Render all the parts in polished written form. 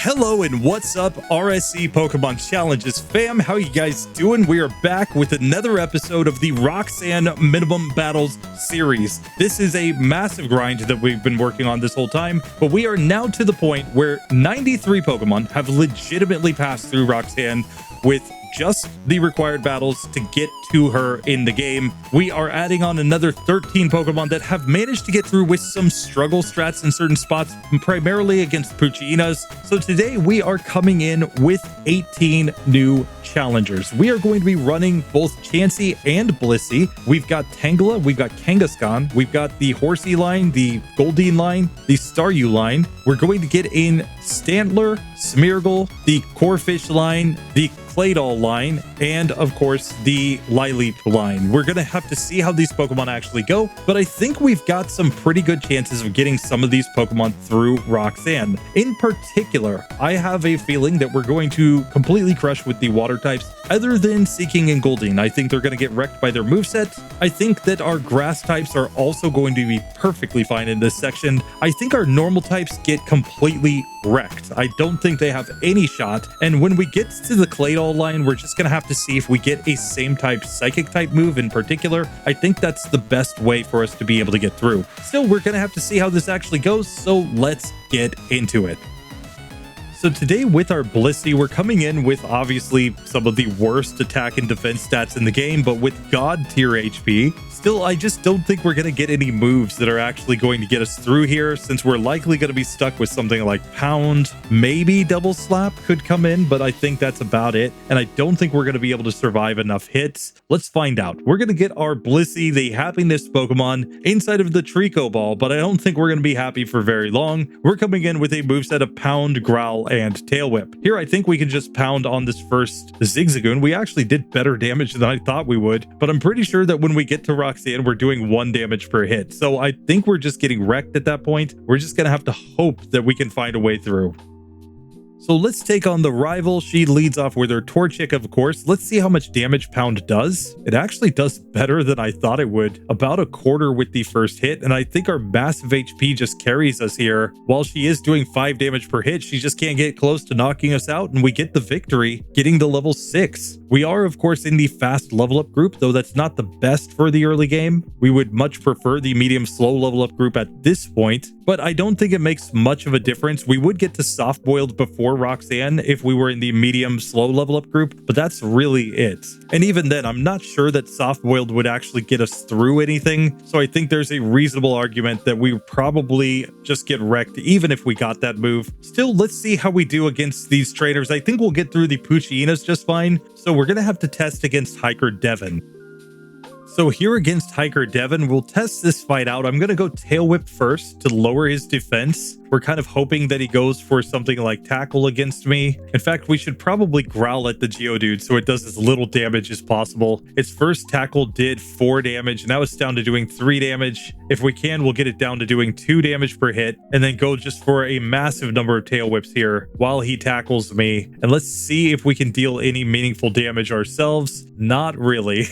Hello and what's up, RSC Pokemon Challenges fam? How you guys doing? We are back with another episode of the Roxanne Minimum Battles series. This is a massive grind that we've been working on this whole time, but we are now to the point where 93 Pokemon have legitimately passed through Roxanne with just the required battles to get to her in the game. We are adding on another 13 Pokemon that have managed to get through with some struggle strats in certain spots, primarily against Puchinas. So today we are coming in with 18 new challengers. We are going to be running both Chansey and Blissey. We've got Tangela, we've got Kangaskhan, we've got the Horsea line, the Goldeen line, the Staryu line. We're going to get in Stantler, Smeargle, the Corphish line, the Claydol line, and of course the Lileep line. We're gonna have to see how these Pokemon actually go, but I think we've got some pretty good chances of getting some of these Pokemon through Roxanne. In particular, I have a feeling that we're going to completely crush with the water types, other than Seaking and Goldeen. I think they're gonna get wrecked by their moveset. I think that our grass types are also going to be perfectly fine in this section. I think our normal types get completely wrecked. I don't think they have any shot, and when we get to the Claydol line, we're just gonna have to see if we get a same type psychic type move in particular. I think that's the best way for us to be able to get through. Still, we're gonna have to see how this actually goes, so let's get into it. So today with our Blissey, we're coming in with obviously some of the worst attack and defense stats in the game, but with God tier HP. Still, I just don't think we're going to get any moves that are actually going to get us through here, since we're likely going to be stuck with something like Pound. Maybe Double Slap could come in, but I think that's about it. And I don't think we're going to be able to survive enough hits. Let's find out. We're going to get our Blissey, the happiness Pokemon, inside of the Trico Ball, but I don't think we're going to be happy for very long. We're coming in with a moveset of Pound, Growl, and Tail Whip. Here, I think we can just pound on this first Zigzagoon. We actually did better damage than I thought we would, but I'm pretty sure that when we get to Roxanne, we're doing 1 damage per hit. So I think we're just getting wrecked at that point. We're just gonna have to hope that we can find a way through. So let's take on the rival. She leads off with her Torchic, of course. Let's see how much damage Pound does. It actually does better than I thought it would. About 1/4 with the first hit, and I think our massive HP just carries us here. While she is doing 5 damage per hit, she just can't get close to knocking us out, and we get the victory, getting the level 6. We are, of course, in the fast level up group, though that's not the best for the early game. We would much prefer the medium slow level up group at this point, but I don't think it makes much of a difference. We would get to soft boiled before Roxanne if we were in the medium slow level up group, but that's really it. And even then, I'm not sure that soft boiled would actually get us through anything, so I think there's a reasonable argument that we probably just get wrecked even if we got that move. Still, let's see how we do against these trainers. I think we'll get through the Puchinas just fine, so we're gonna have to test against Hiker Devon. So here against Hiker Devon, we'll test this fight out. I'm going to go Tail Whip first to lower his defense. We're kind of hoping that he goes for something like Tackle against me. In fact, we should probably Growl at the Geodude so it does as little damage as possible. Its first Tackle did 4 damage, and now it's down to doing 3 damage. If we can, we'll get it down to doing 2 damage per hit, and then go just for a massive number of Tail Whips here while he tackles me. And let's see if we can deal any meaningful damage ourselves. Not really.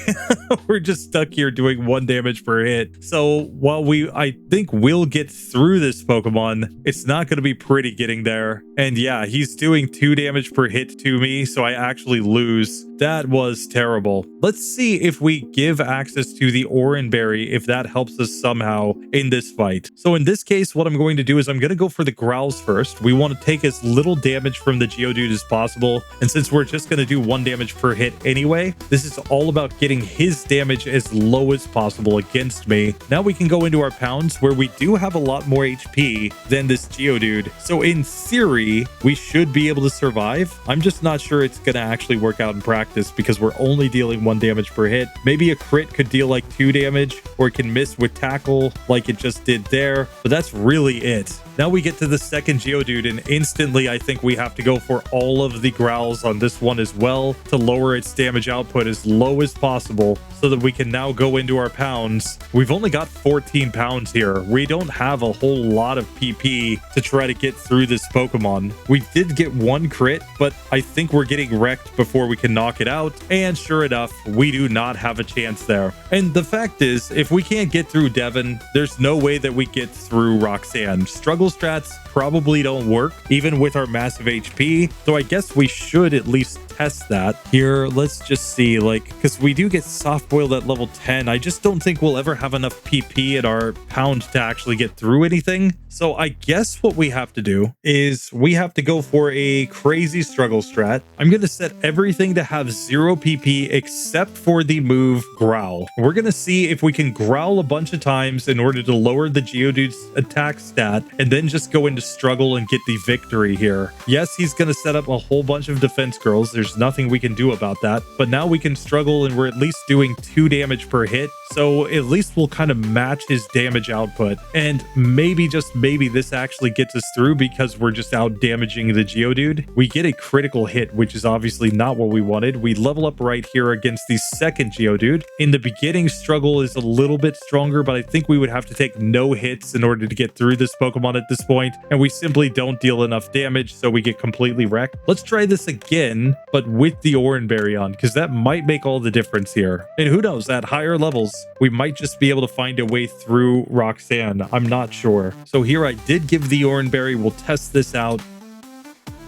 We're just stuck here doing 1 damage per hit. So while I think we'll get through this Pokemon, it's not going to be pretty getting there. And yeah, he's doing 2 damage per hit to me, so I actually lose. That was terrible. Let's see if we give access to the Oran Berry, if that helps us somehow in this fight. So in this case, what I'm going to do is I'm going to go for the Growls first. We want to take as little damage from the Geodude as possible. And since we're just going to do 1 damage per hit anyway, this is all about getting his damage as low as possible against me. Now we can go into our Pounds, where we do have a lot more HP than this Geodude. So in theory, we should be able to survive. I'm just not sure it's going to actually work out in practice because we're only dealing 1 damage per hit. Maybe a crit could deal like 2 damage, or it can miss with Tackle like it just did there, but that's really it. Now we get to the second Geodude, and instantly I think we have to go for all of the Growls on this one as well to lower its damage output as low as possible so that we can now go into our Pounds. We've only got 14 pounds here. We don't have a whole lot of PP to try to get through this Pokemon. We did get 1 crit, but I think we're getting wrecked before we can knock it out. And sure enough, we do not have a chance there. And the fact is, if we can't get through Devon, there's no way that we get through Roxanne. Struggle struggle strats probably don't work, even with our massive HP. So I guess we should at least test that. Here, let's just see, like, because we do get soft boiled at level 10. I just don't think we'll ever have enough PP at our pound to actually get through anything. So I guess what we have to do is we have to go for a crazy struggle strat. I'm going to set everything to have 0 PP except for the move Growl. We're going to see if we can growl a bunch of times in order to lower the Geodude's attack stat and then just go into struggle and get the victory here. Yes, he's going to set up a whole bunch of defense girls. There's nothing we can do about that, but now we can struggle and we're at least doing 2 damage per hit. So at least we'll kind of match his damage output, and maybe, just maybe, this actually gets us through because we're just out damaging the Geodude. We get a critical hit, which is obviously not what we wanted. We level up right here against the second Geodude. In the beginning, struggle is a little bit stronger, but I think we would have to take no hits in order to get through this Pokemon at this point, and we simply don't deal enough damage, so we get completely wrecked. Let's try this again, but with the Oranberry on, because that might make all the difference here. And who knows, at higher levels, we might just be able to find a way through Roxanne. I'm not sure. So here I did give the Oranberry. We'll test this out.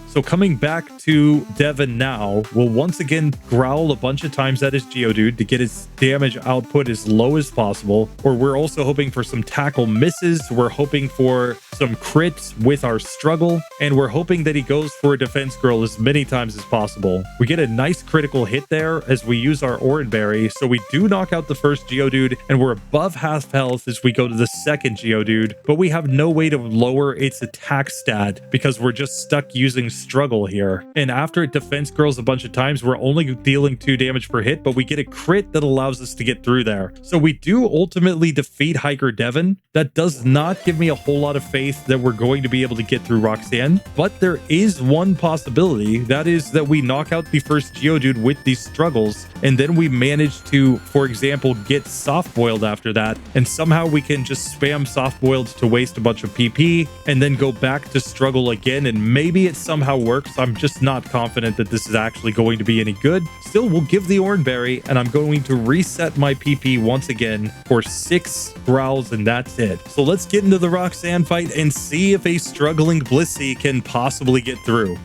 So coming back to Devon now, we'll once again growl a bunch of times at his Geodude to get his damage output as low as possible. Or we're also hoping for some tackle misses. We're hoping for some crits with our struggle. And we're hoping that he goes for a defense girl as many times as possible. We get a nice critical hit there as we use our Oranberry. So we do knock out the first Geodude, and we're above half health as we go to the second Geodude. But we have no way to lower its attack stat because we're just stuck using struggle here. And after it defense girls a bunch of times, we're only dealing 2 damage per hit, but we get a crit that allows us to get through there. So we do ultimately defeat Hiker Devon. That does not give me a whole lot of faith that we're going to be able to get through Roxanne, but there is one possibility. That is that we knock out the first Geodude with these struggles, and then we manage to, for example, get soft boiled after that, and somehow we can just spam soft boiled to waste a bunch of PP and then go back to struggle again, and maybe it somehow works. I'm just not confident that this is actually going to be any good. Still, we'll give the Oranberry, and I'm going to reset my PP once again for 6 growls, and that's it. So let's get into the Roxanne fight and see if a struggling Blissey can possibly get through.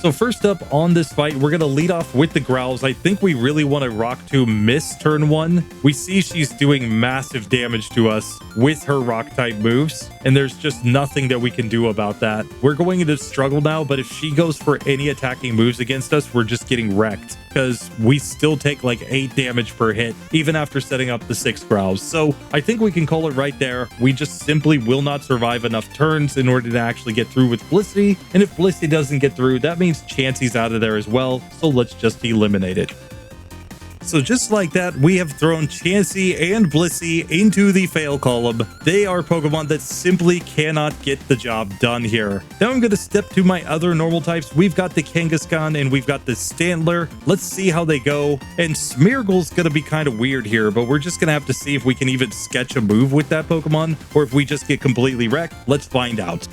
So first up on this fight, we're going to lead off with the growls. I think we really want to Rock Tomb miss turn 1. We see she's doing massive damage to us with her rock type moves, and there's just nothing that we can do about that. We're going into struggle now, but if she goes for any attacking moves against us, we're just getting wrecked because we still take like 8 damage per hit, even after setting up the 6 growls. So I think we can call it right there. We just simply will not survive enough turns in order to actually get through with Blissey. And if Blissey doesn't get through, that means Chansey's out of there as well. So let's just eliminate it. So just like that, we have thrown Chansey and Blissey into the fail column. They are Pokemon that simply cannot get the job done here. Now I'm going to step to my other normal types. We've got the Kangaskhan and we've got the Stantler. Let's see how they go. And Smeargle's going to be kind of weird here, but we're just going to have to see if we can even sketch a move with that Pokemon, or if we just get completely wrecked. Let's find out.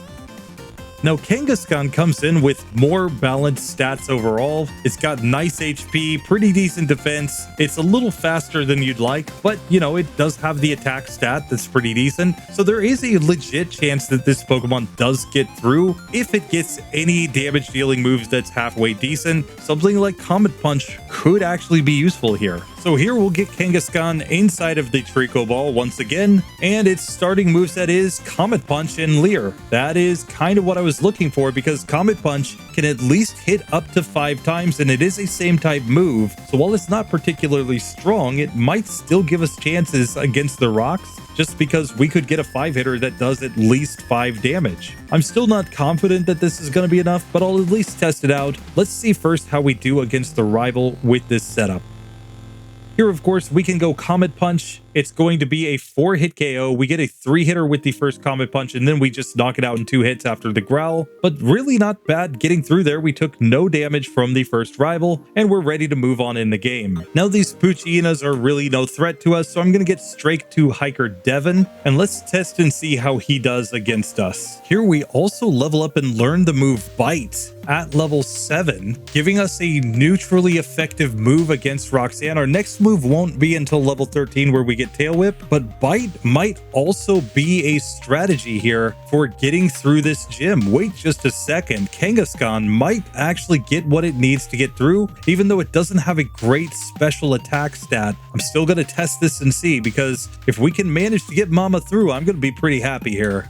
Now, Kangaskhan comes in with more balanced stats overall. It's got nice HP, pretty decent defense. It's a little faster than you'd like, but, you know, it does have the attack stat that's pretty decent. So there is a legit chance that this Pokemon does get through if it gets any damage dealing moves that's halfway decent. Something like Comet Punch could actually be useful here. So here we'll get Kangaskhan inside of the Trico Ball once again, and its starting moveset is Comet Punch and Leer. That is kind of what I was looking for, because Comet Punch can at least hit up to 5 times, and it is a same type move. So while it's not particularly strong, it might still give us chances against the rocks, just because we could get a 5-hitter that does at least 5 damage. I'm still not confident that this is going to be enough, but I'll at least test it out. Let's see first how we do against the rival with this setup. Here, of course, we can go Comet Punch. It's going to be a 4-hit KO. We get a 3-hitter with the first Comet Punch, and then we just knock it out in 2 hits after the growl. But really not bad getting through there. We took no damage from the first rival, and we're ready to move on in the game. Now, these Poochyenas are really no threat to us, so I'm going to get straight to Hiker Devon, and let's test and see how he does against us. Here, we also level up and learn the move Bite at level 7, giving us a neutrally effective move against Roxanne. Our next move won't be until level 13, where we get get Tail Whip, but Bite might also be a strategy here for getting through this gym. Wait just a second. Kangaskhan might actually get what it needs to get through, even though it doesn't have a great special attack stat. I'm still going to test this and see, because if we can manage to get Mama through, I'm going to be pretty happy here.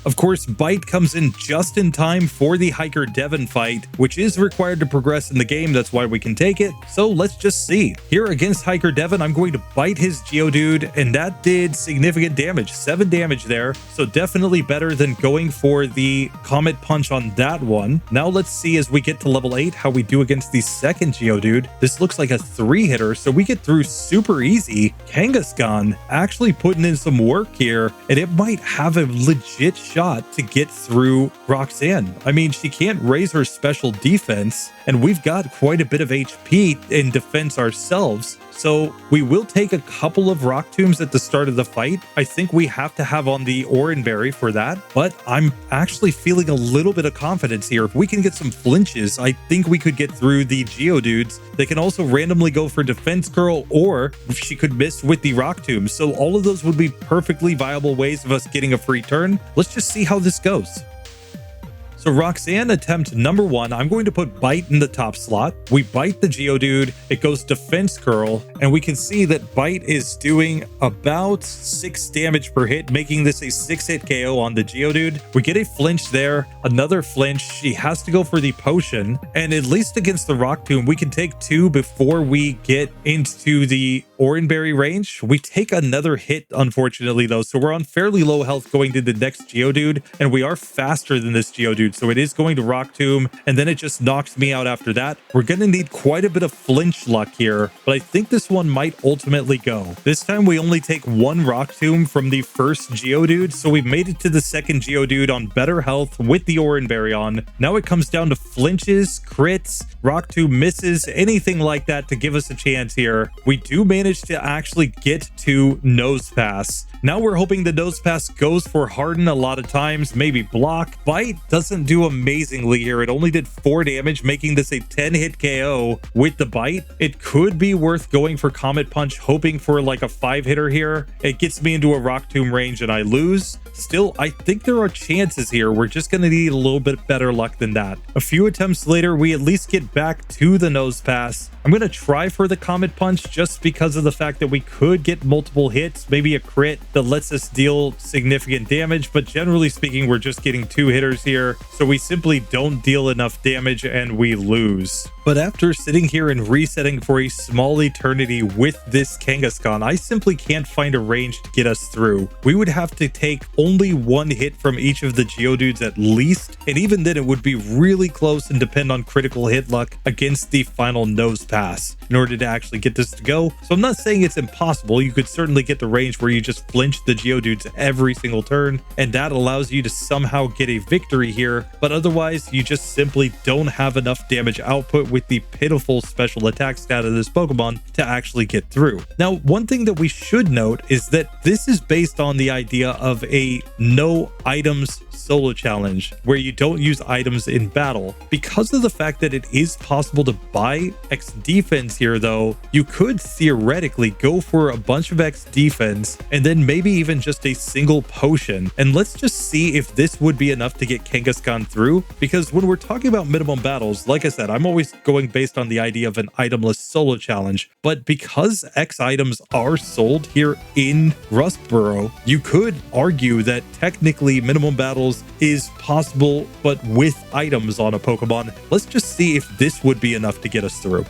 Of course, Bite comes in just in time for the Hiker Devon fight, which is required to progress in the game. That's why we can take it. So let's just see. Here against Hiker Devon, I'm going to bite his Geodude, and that did significant damage, 7 damage there. So definitely better than going for the Comet Punch on that one. Now let's see as we get to level 8 how we do against the second Geodude. This looks like a 3-hitter, so we get through super easy. Kangaskhan actually putting in some work here, and it might have a legit shot to get through Roxanne. I mean, she can't raise her special defense, and we've got quite a bit of HP in defense ourselves. So we will take a couple of Rock Tombs at the start of the fight. I think we have to have on the Oranberry for that, but I'm actually feeling a little bit of confidence here. If we can get some flinches, I think we could get through the Geodudes. They can also randomly go for Defense Curl, or she could miss with the Rock Tombs. So all of those would be perfectly viable ways of us getting a free turn. Let's just see how this goes. So Roxanne attempt number 1, I'm going to put Bite in the top slot. We bite the Geodude, it goes Defense Curl, and we can see that Bite is doing about 6 damage per hit, making this a 6-hit KO on the Geodude. We get a flinch there, another flinch. She has to go for the potion, and at least against the Rock Tomb, we can take 2 before we get into the Oranberry range. We take another hit, unfortunately, though, so we're on fairly low health going to the next Geodude, and we are faster than this Geodude. So it is going to Rock Tomb, and then it just knocks me out after that. We're going to need quite a bit of flinch luck here, but I think this one might ultimately go. This time we only take 1 Rock Tomb from the first Geodude, so we've made it to the second Geodude on better health with the Oranberry on. Now it comes down to flinches, crits, Rock Tomb misses, anything like that to give us a chance here. We do manage to actually get to Nose Pass. Now we're hoping the Nose Pass goes for Harden a lot of times, maybe block. Bite doesn't do amazingly here. It only did 4 damage, making this a 10-hit KO with the Bite. It could be worth going for Comet Punch, hoping for like a 5-hitter here. It gets me into a Rock Tomb range and I lose. Still, I think there are chances here. We're just going to need a little bit better luck than that. A few attempts later, we at least get back to the Nose Pass. I'm going to try for the Comet Punch just because of the fact that we could get multiple hits, maybe a crit that lets us deal significant damage, but generally speaking, we're just getting 2 hitters here, so we simply don't deal enough damage and we lose. But after sitting here and resetting for a small eternity with this Kangaskhan, I simply can't find a range to get us through. We would have to take only 1 hit from each of the Geodudes at least, and even then it would be really close and depend on critical hit luck against the final Nose Pass in order to actually get this to go. So I'm not saying it's impossible. You could certainly get the range where you just flinch the Geodudes every single turn, and that allows you to somehow get a victory here, but otherwise you just simply don't have enough damage output with the pitiful special attack stat of this Pokemon to actually get through. Now, one thing that we should note is that this is based on the idea of a no items solo challenge where you don't use items in battle. Because of the fact that it is possible to buy X defense here, though, you could theoretically go for a bunch of X defense and then maybe even just a single potion. And let's just see if this would be enough to get Kangaskhan through, because when we're talking about minimum battles, like I said, I'm always going based on the idea of an itemless solo challenge. But because X items are sold here in Rustboro, you could argue that technically minimum battles is possible, but with items on a Pokemon. Let's just see if this would be enough to get us through.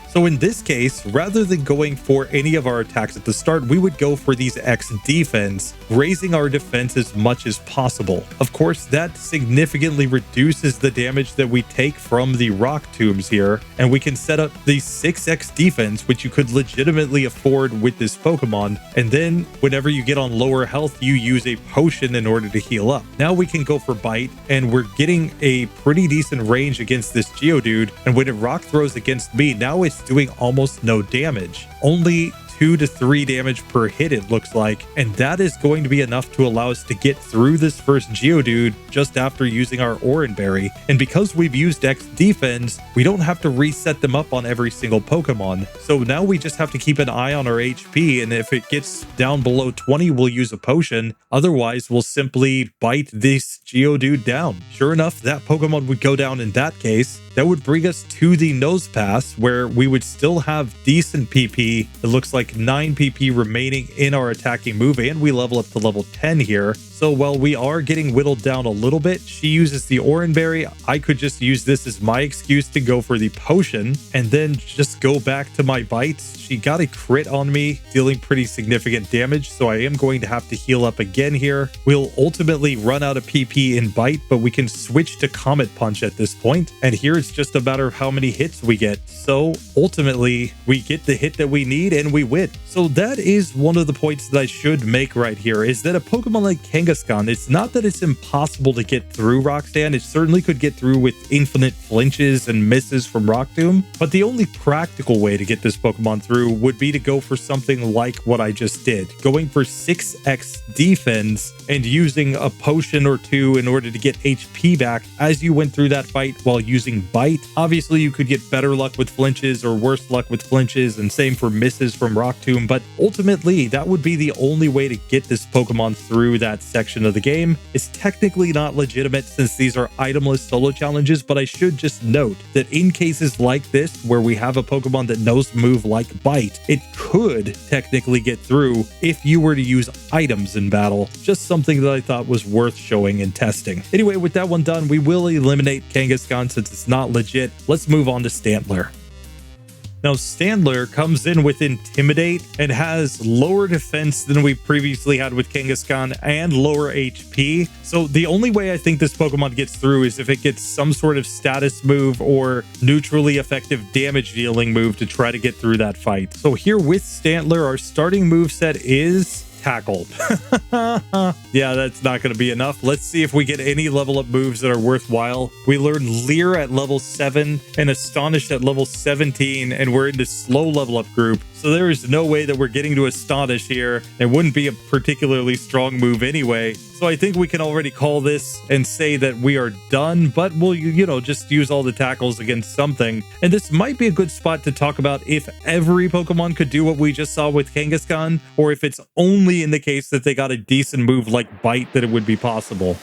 So in this case, rather than going for any of our attacks at the start, we would go for these X defense, raising our defense as much as possible. Of course, that significantly reduces the damage that we take from the Rock Tombs here, and we can set up the 6X defense, which you could legitimately afford with this Pokemon. And then whenever you get on lower health, you use a potion in order to heal up. Now we can go for Bite, and we're getting a pretty decent range against this Geodude. And when it Rock throws against me, now it's doing almost no damage. Only 2 to 3 damage per hit, it looks like, and that is going to be enough to allow us to get through this first Geodude just after using our Oranberry. And because we've used X Defense, we don't have to reset them up on every single Pokemon. So now we just have to keep an eye on our HP, and if it gets down below 20, we'll use a potion. Otherwise, we'll simply bite this Geodude down. Sure enough, that Pokemon would go down in that case. That would bring us to the Nose Pass, where we would still have decent PP. It looks like 9 PP remaining in our attacking move, and we level up to level 10 here. So while we are getting whittled down a little bit, she uses the Oranberry. I could just use this as my excuse to go for the potion and then just go back to my bites. She got a crit on me, dealing pretty significant damage, so I am going to have to heal up again here. We'll ultimately run out of PP in bite, but we can switch to Comet Punch at this point. And here it's just a matter of how many hits we get. So ultimately, we get the hit that we need and we win. So that is one of the points that I should make right here, is that a Pokemon like Kangaskhan, it's not that it's impossible to get through Roxanne. It certainly could get through with infinite flinches and misses from Rock Tomb, but the only practical way to get this Pokemon through would be to go for something like what I just did, going for 6x defense and using a potion or two in order to get HP back as you went through that fight while using Bite. Obviously, you could get better luck with flinches or worse luck with flinches, and same for misses from Rock Tomb, but ultimately, that would be the only way to get this Pokemon through that section of the game. It's technically not legitimate since these are itemless solo challenges, but I should just note that in cases like this, where we have a Pokemon that knows a move like Bite, it could technically get through if you were to use items in battle. Just something that I thought was worth showing and testing. Anyway, with that one done, we will eliminate Kangaskhan since it's not legit. Let's move on to Stantler. Now, Stantler comes in with Intimidate and has lower defense than we previously had with Kangaskhan and lower HP. So the only way I think this Pokemon gets through is if it gets some sort of status move or neutrally effective damage dealing move to try to get through that fight. So here with Stantler, our starting moveset is Tackle. Yeah, that's not going to be enough. Let's see if we get any level up moves that are worthwhile. We learn Leer at level 7 and Astonish at level 17, and we're in the slow level up group. So there is no way that we're getting to Astonish here. It wouldn't be a particularly strong move anyway. So I think we can already call this and say that we are done, but we'll, just use all the tackles against something. And this might be a good spot to talk about if every Pokemon could do what we just saw with Kangaskhan, or if it's only in the case that they got a decent move like Bite that it would be possible.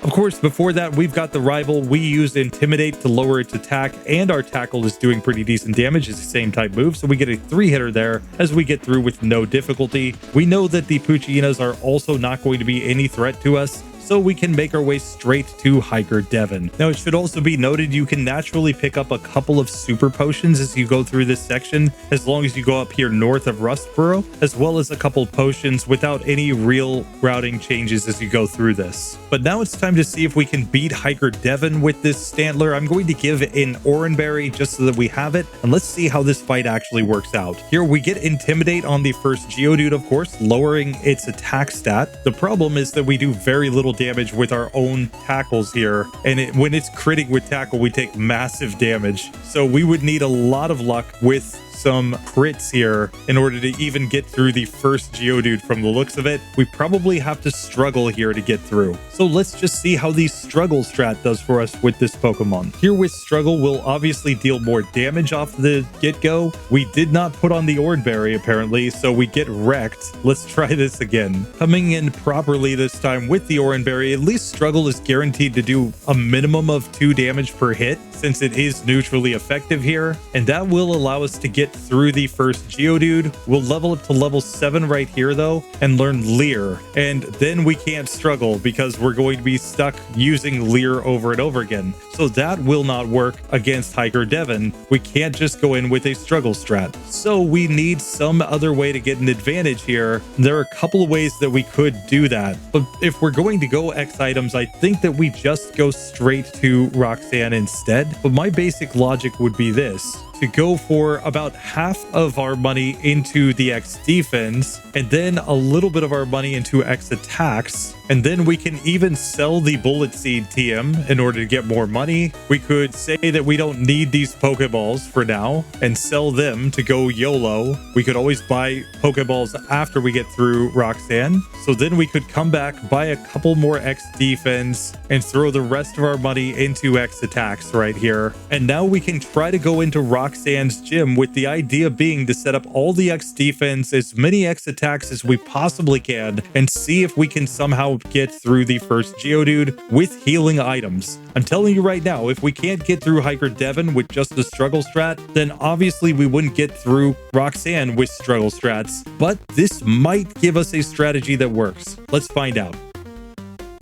Of course, before that, we've got the rival. We use Intimidate to lower its attack, and our tackle is doing pretty decent damage. It's the same type move, so we get a 3-hitter there as we get through with no difficulty. We know that the Poochyenas are also not going to be any threat to us, so we can make our way straight to Hiker Devon. Now, it should also be noted you can naturally pick up a couple of super potions as you go through this section, as long as you go up here north of Rustboro, as well as a couple potions without any real routing changes as you go through this. But now it's time to see if we can beat Hiker Devon with this Stantler. I'm going to give an Oranberry just so that we have it, and let's see how this fight actually works out. Here we get Intimidate on the first Geodude, of course, lowering its attack stat. The problem is that we do very little damage with our own tackles here, and when it's critting with tackle, we take massive damage. So we would need a lot of luck with some crits here in order to even get through the first Geodude. From the looks of it, we probably have to struggle here to get through. So let's just see how the struggle strat does for us with this Pokemon. Here with struggle, we'll obviously deal more damage off the get-go. We did not put on the Oranberry apparently, so we get wrecked. Let's try this again. Coming in properly this time with the Oranberry, at least struggle is guaranteed to do a minimum of 2 damage per hit since it is neutrally effective here, and that will allow us to get through the first Geodude. We'll level up to level 7 right here though and learn Leer, and then we can't struggle because we're going to be stuck using Leer over and over again. So that will not work against Hiker Devon. We can't just go in with a struggle strat. So we need some other way to get an advantage here. There are a couple of ways that we could do that, but if we're going to go X items, I think that we just go straight to Roxanne instead. But my basic logic would be this. to go for about half of our money into the X defense and then a little bit of our money into X attacks. And then we can even sell the Bullet Seed TM in order to get more money. We could say that we don't need these Pokeballs for now and sell them to go YOLO. We could always buy Pokeballs after we get through Roxanne. So then we could come back, buy a couple more X defense and throw the rest of our money into X attacks right here. And now we can try to go into Roxanne's gym with the idea being to set up all the X defense, as many X attacks as we possibly can, and see if we can somehow get through the first Geodude with healing items. I'm telling you right now, if we can't get through Hiker Devon with just the struggle strat, then obviously we wouldn't get through Roxanne with struggle strats, but this might give us a strategy that works. Let's find out.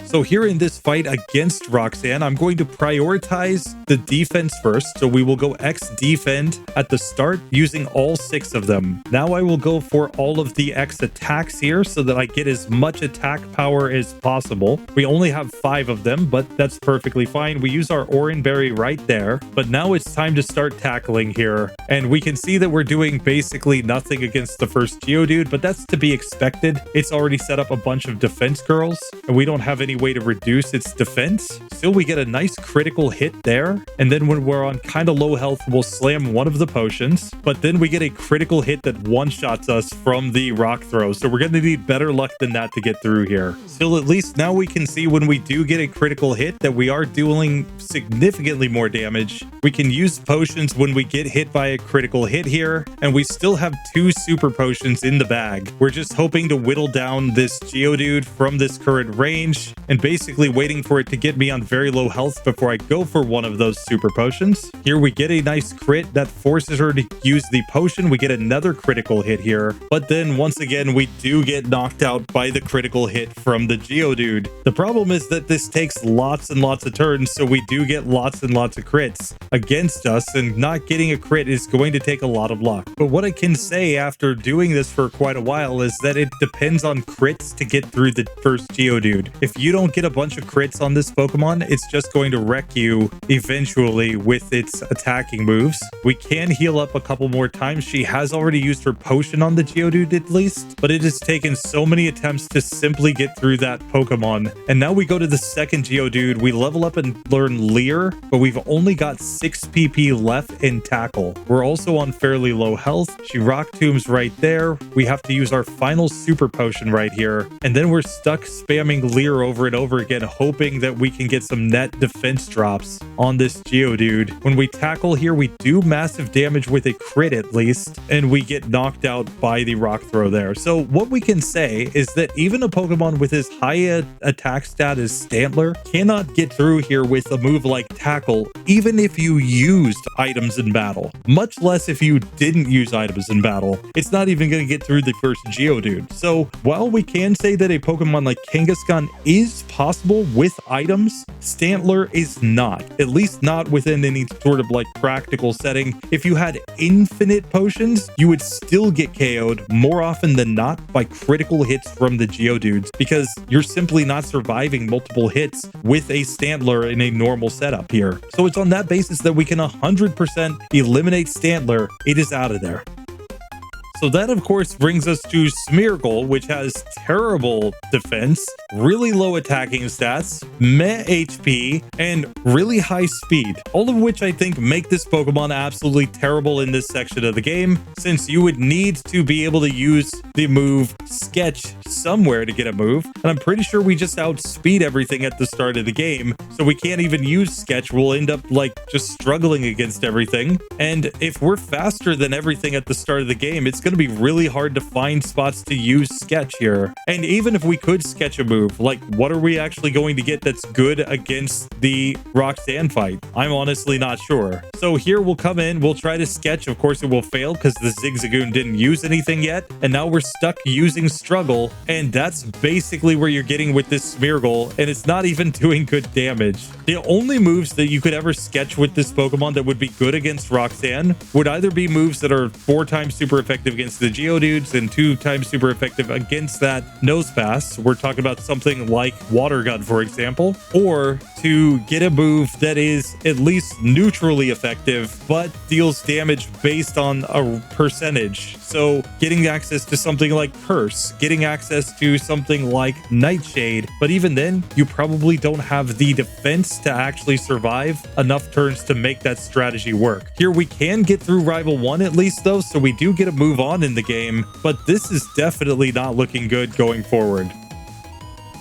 So here in this fight against Roxanne, I'm going to prioritize the defense first. So we will go X defend at the start using all 6 of them. Now I will go for all of the X attacks here so that I get as much attack power as possible. We only have 5 of them, but that's perfectly fine. We use our Oran Berry right there. But now it's time to start tackling here. And we can see that we're doing basically nothing against the first Geodude, but that's to be expected. It's already set up a bunch of defense girls, and we don't have any way to reduce its defense. Still, we get a nice critical hit there, and then when we're on kind of low health, we'll slam one of the potions, but then we get a critical hit that one-shots us from the rock throw, so we're going to need better luck than that to get through here. Still, at least now we can see when we do get a critical hit that we are dealing significantly more damage. We can use potions when we get hit by a critical hit here, and we still have 2 super potions in the bag. We're just hoping to whittle down this Geodude from this current range and basically waiting for it to get me on very low health before I go for one of those super potions. Here we get a nice crit that forces her to use the potion. We get another critical hit here, but then once again we do get knocked out by the critical hit from the Geodude. The problem is that this takes lots and lots of turns, so we do get lots and lots of crits against us, and not getting a crit is going to take a lot of luck. But what I can say after doing this for quite a while is that it depends on crits to get through the first Geodude. If you don't get a bunch of crits on this Pokemon, it's just going to wreck you eventually with its attacking moves. We can heal up a couple more times. She has already used her potion on the Geodude at least, but it has taken so many attempts to simply get through that Pokemon. And now we go to the second Geodude. We level up and learn Leer, but we've only got 6 PP left in Tackle. We're also on fairly low health. She Rock Tombs right there. We have to use our final super potion right here, and then we're stuck spamming Leer over and over again, hoping that we can get some net defense drops on this Geodude. When we tackle here, we do massive damage with a crit at least, and we get knocked out by the rock throw there. So what we can say is that even a Pokemon with as high a attack stat as Stantler cannot get through here with a move like Tackle, even if you used items in battle. Much less if you didn't use items in battle. It's not even going to get through the first Geodude. So while we can say that a Pokemon like Kangaskhan is possible with items, Stantler is not. At least not within any sort of like practical setting. If you had infinite potions, you would still get KO'd more often than not by critical hits from the Geodudes, because you're simply not surviving multiple hits with a Stantler in a normal setup here. So it's on that basis that we can 100% eliminate Stantler. It is out of there. So that, of course, brings us to Smeargle, which has terrible defense, really low attacking stats, meh HP, and really high speed. All of which I think make this Pokemon absolutely terrible in this section of the game, since you would need to be able to use the move Sketch somewhere to get a move. And I'm pretty sure we just outspeed everything at the start of the game, so we can't even use Sketch. We'll end up like just struggling against everything. And if we're faster than everything at the start of the game, it's going to be really hard to find spots to use Sketch here. And even if we could sketch a move, like what are we actually going to get that's good against the Roxanne fight? I'm honestly not sure. So here we'll come in, we'll try to sketch. Of course it will fail because the Zigzagoon didn't use anything yet, and now we're stuck using Struggle, and that's basically where you're getting with this Smeargle, and it's not even doing good damage. The only moves that you could ever sketch with this Pokemon that would be good against Roxanne would either be moves that are 4 times super effective against the Geodudes and 2 times super effective against that Nose Pass. We're talking about something like Water Gun, for example, or to get a move that is at least neutrally effective, but deals damage based on a percentage. So getting access to something like Curse, getting access to something like Nightshade, but even then, you probably don't have the defense to actually survive enough turns to make that strategy work. Here we can get through Rival 1 at least though, so we do get a move on in the game, but this is definitely not looking good going forward.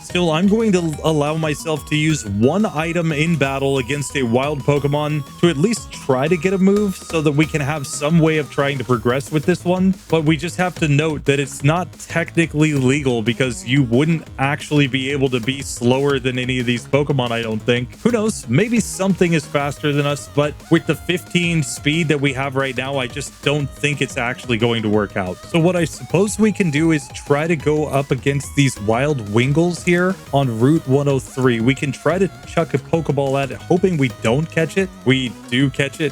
Still, I'm going to allow myself to use one item in battle against a wild Pokemon to at least try to get a move so that we can have some way of trying to progress with this one. But we just have to note that it's not technically legal because you wouldn't actually be able to be slower than any of these Pokemon, I don't think. Who knows? Maybe something is faster than us, but with the 15 speed that we have right now, I just don't think it's actually going to work out. So what I suppose we can do is try to go up against these wild Wingles here on Route 103. We can try to chuck a Pokeball at it, hoping we don't catch it. We do catch it.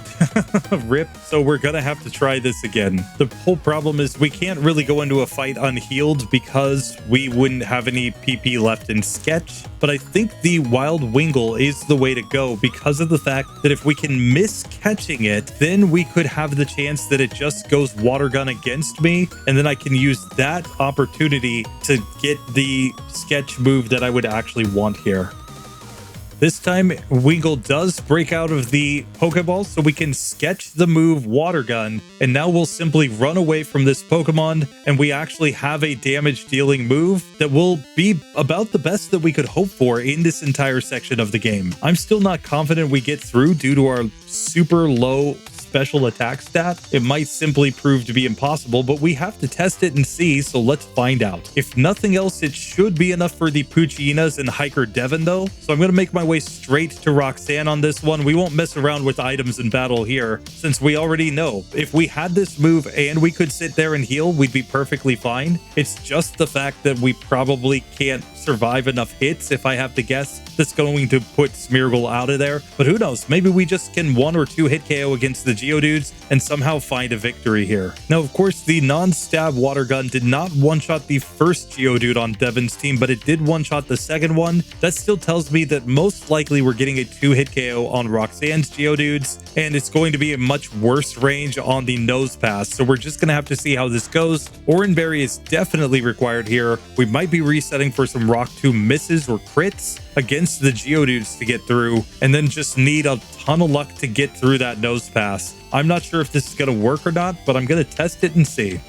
Rip. So we're gonna have to try this again. The whole problem is we can't really go into a fight unhealed because we wouldn't have any PP left in Sketch. But I think the Wild Wingle is the way to go because of the fact that if we can miss catching it, then we could have the chance that it just goes Water Gun against me, and then I can use that opportunity to get the Sketch move that I would actually want here. This time, Wingle does break out of the Pokeball, so we can sketch the move Water Gun, and now we'll simply run away from this Pokemon, and we actually have a damage-dealing move that will be about the best that we could hope for in this entire section of the game. I'm still not confident we get through due to our super low special attack stat. It might simply prove to be impossible, but we have to test it and see, so let's find out. If nothing else, it should be enough for the Poochyenas and Hiker Devon though, so I'm going to make my way straight to Roxanne on this one. We won't mess around with items in battle here, since we already know if we had this move and we could sit there and heal, we'd be perfectly fine. It's just the fact that we probably can't survive enough hits, if I have to guess, that's going to put Smeargle out of there. But who knows, maybe we just can 1 or 2 hit KO against the Geodudes and somehow find a victory here. Now, of course, the non-stab Water Gun did not one-shot the first Geodude on Devon's team, but it did one-shot the second one. That still tells me that most likely we're getting a 2-hit KO on Roxanne's Geodudes, and it's going to be a much worse range on the Nose Pass, so we're just going to have to see how this goes. Oranberry is definitely required here. We might be resetting for some Rock Tomb misses or crits against the Geodudes to get through, and then just need a ton of luck to get through that Nose Pass. I'm not sure if this is going to work or not, but I'm going to test it and see.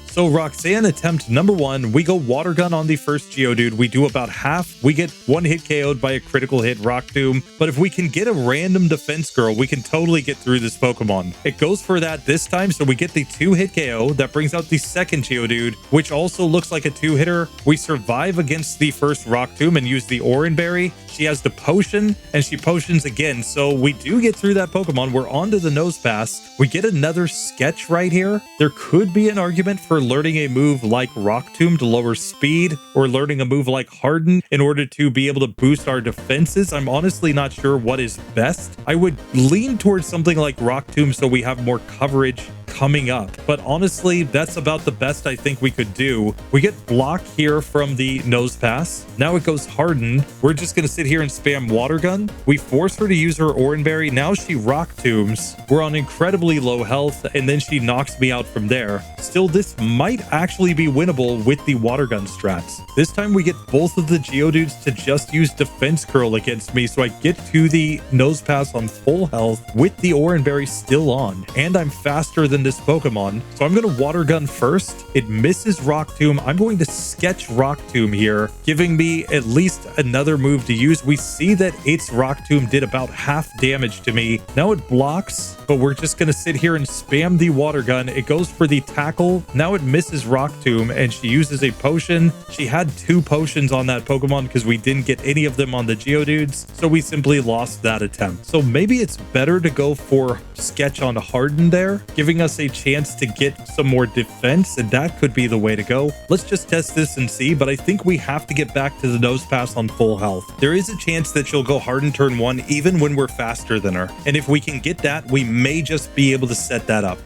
So Roxanne attempt number 1, we go Water Gun on the first Geodude. We do about half. We get 1 hit KO'd by a critical hit Rock Tomb. But if we can get a random defense girl, we can totally get through this Pokemon. It goes for that this time, so we get the 2-hit KO. That brings out the second Geodude, which also looks like a 2-hitter. We survive against the first Rock Tomb and use the Oranberry. She has the potion, and she potions again. So we do get through that Pokemon. We're on to the Nose Pass. We get another sketch right here. There could be an argument for learning a move like Rock Tomb to lower speed, or learning a move like Harden in order to be able to boost our defenses. I'm honestly not sure what is best. I would lean towards something like Rock Tomb so we have more coverage coming up, but honestly, that's about the best I think we could do. We get block here from the Nose Pass. Now it goes Harden. We're just going to sit here and spam Water Gun. We force her to use her Oranberry. Now she Rock Tombs. We're on incredibly low health, and then she knocks me out from there. Still, this might actually be winnable with the Water Gun strats. This time we get both of the Geodudes to just use Defense Curl against me, so I get to the Nose Pass on full health with the Oranberry still on, and I'm faster than this Pokemon. So I'm going to Water Gun first. It misses Rock Tomb. I'm going to sketch Rock Tomb here, giving me at least another move to use. We see that its Rock Tomb did about half damage to me. Now it blocks, but we're just going to sit here and spam the Water Gun. It goes for the tackle. Now it misses Rock Tomb, and she uses a potion. She had 2 potions on that Pokemon because we didn't get any of them on the Geodudes, so we simply lost that attempt. So maybe it's better to go for sketch on Harden there, giving us a chance to get some more defense, and that could be the way to go. Let's just test this and see, but I think we have to get back to the Nose Pass on full health. There is a chance that she'll go Harden turn 1 even when we're faster than her, and if we can get that, we may just be able to set that up.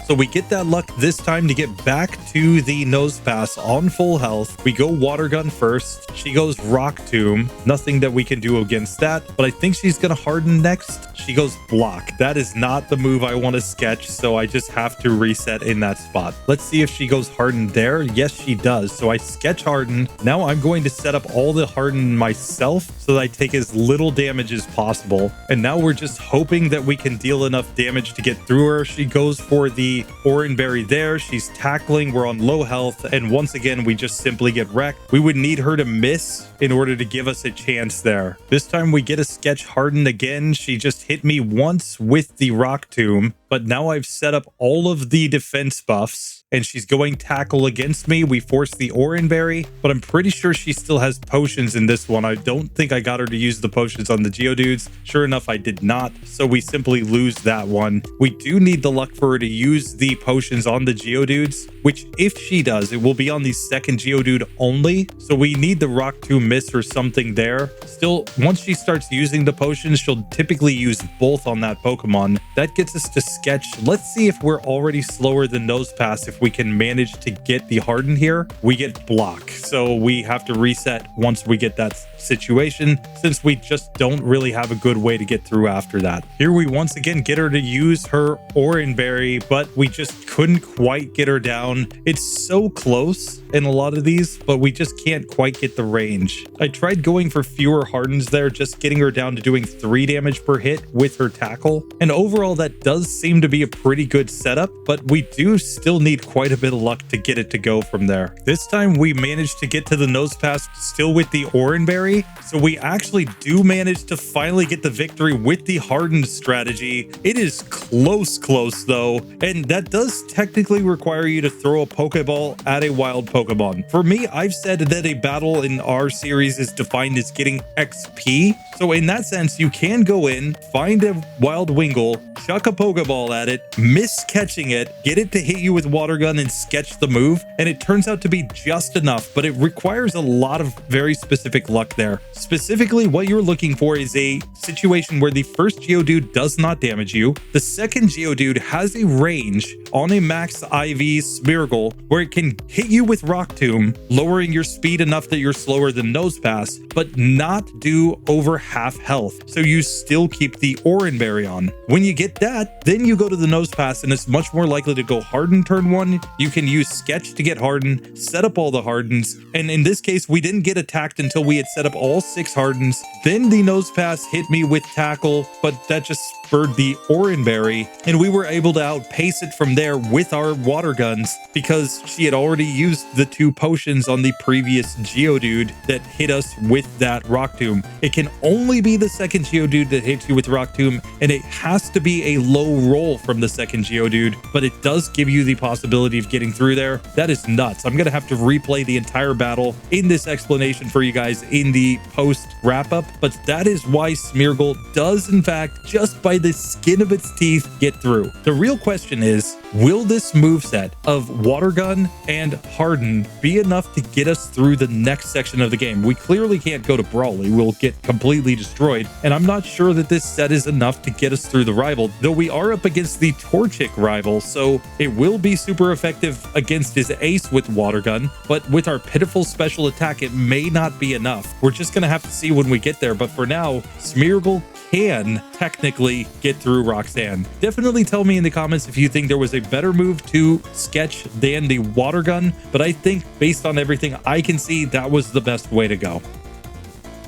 So we get that luck this time to get back to the Nose Pass on full health. We go Water Gun first. She goes Rock Tomb. Nothing that we can do against that, but I think she's going to Harden next. She goes Block. That is not the move I want to sketch, so I just have to reset in that spot. Let's see if she goes Harden there. Yes, she does. So I sketch Harden. Now I'm going to set up all the Harden myself so that I take as little damage as possible. And now we're just hoping that we can deal enough damage to get through her. She goes for the Oranberry there. She's tackling. We're on low health. And once again, we just simply get wrecked. We would need her to miss in order to give us a chance there. This time we get a sketch Harden again. She just hit me once with the Rock Tomb, but now I've set up all of the defense buffs and she's going tackle against me. We force the Oranberry, but I'm pretty sure she still has potions in this one. I don't think I got her to use the potions on the Geodudes. Sure enough, I did not. So we simply lose that one. We do need the luck for her to use the potions on the Geodudes, which if she does, it will be on the second Geodude only. So we need the Rock Tomb miss or something there. Still, once she starts using the potions, she'll typically use both on that Pokemon. That gets us to sketch. Let's see if we're already slower than Nose Pass. If we can manage to get the Harden here, we get Block. So we have to reset once we get that situation, since we just don't really have a good way to get through after that. Here we once again get her to use her Oranberry, but we just couldn't quite get her down. It's so close in a lot of these, but we just can't quite get the range. I tried going for fewer Hardens there, just getting her down to doing 3 damage per hit with her tackle. And overall, that does seem to be a pretty good setup, but we do still need quite a bit of luck to get it to go from there. This time we managed to get to the Nose Pass still with the Oranberry. So we actually do manage to finally get the victory with the Hardened strategy. It is close though, and that does technically require you to throw a Pokeball at a wild Pokemon. For me, I've said that a battle in our series is defined as getting XP. So in that sense, you can go in, find a wild Wingull, chuck a Pokeball at it, miss catching it, get it to hit you with Water Gun and sketch the move, and it turns out to be just enough, but it requires a lot of very specific luck there. Specifically, what you're looking for is a situation where the first Geodude does not damage you, the second Geodude has a range on a max IV Smeargle where it can hit you with Rock Tomb, lowering your speed enough that you're slower than Nose Pass, but not do over half health, so you still keep the Oranberry on. When you get that, then you go to the Nose Pass and it's much more likely to go Harden turn 1. You can use Sketch to get Harden, set up all the Hardens, and in this case, we didn't get attacked until we had set up all 6 Hardens. Then the Nose Pass hit me with Tackle, but that just spurred the Oranberry, and we were able to outpace it from there with our Water Guns because she had already used the 2 potions on the previous Geodude that hit us with that Rock Tomb. It can only be the second Geodude that hits you with Rock Tomb, and it has to be a low roll from the second Geodude, but it does give you the possibility of getting through there. That is nuts. I'm going to have to replay the entire battle in this explanation for you guys in the post wrap-up, but that is why Smeargle does, in fact, just by the skin of its teeth, get through. The real question is, will this moveset of Water Gun and Harden be enough to get us through the next section of the game? We clearly can't go to Brawley. We'll get completely destroyed, and I'm not sure that this set is enough to get us through the rival, though we are up against the Torchic rival, so it will be super effective against his ace with Water Gun, but with our pitiful special attack, it may not be enough. We're just going to have to see when we get there, but for now, Smeargle can technically get through Roxanne. Definitely tell me in the comments if you think there was a better move to sketch than the Water Gun, but I think based on everything I can see, that was the best way to go.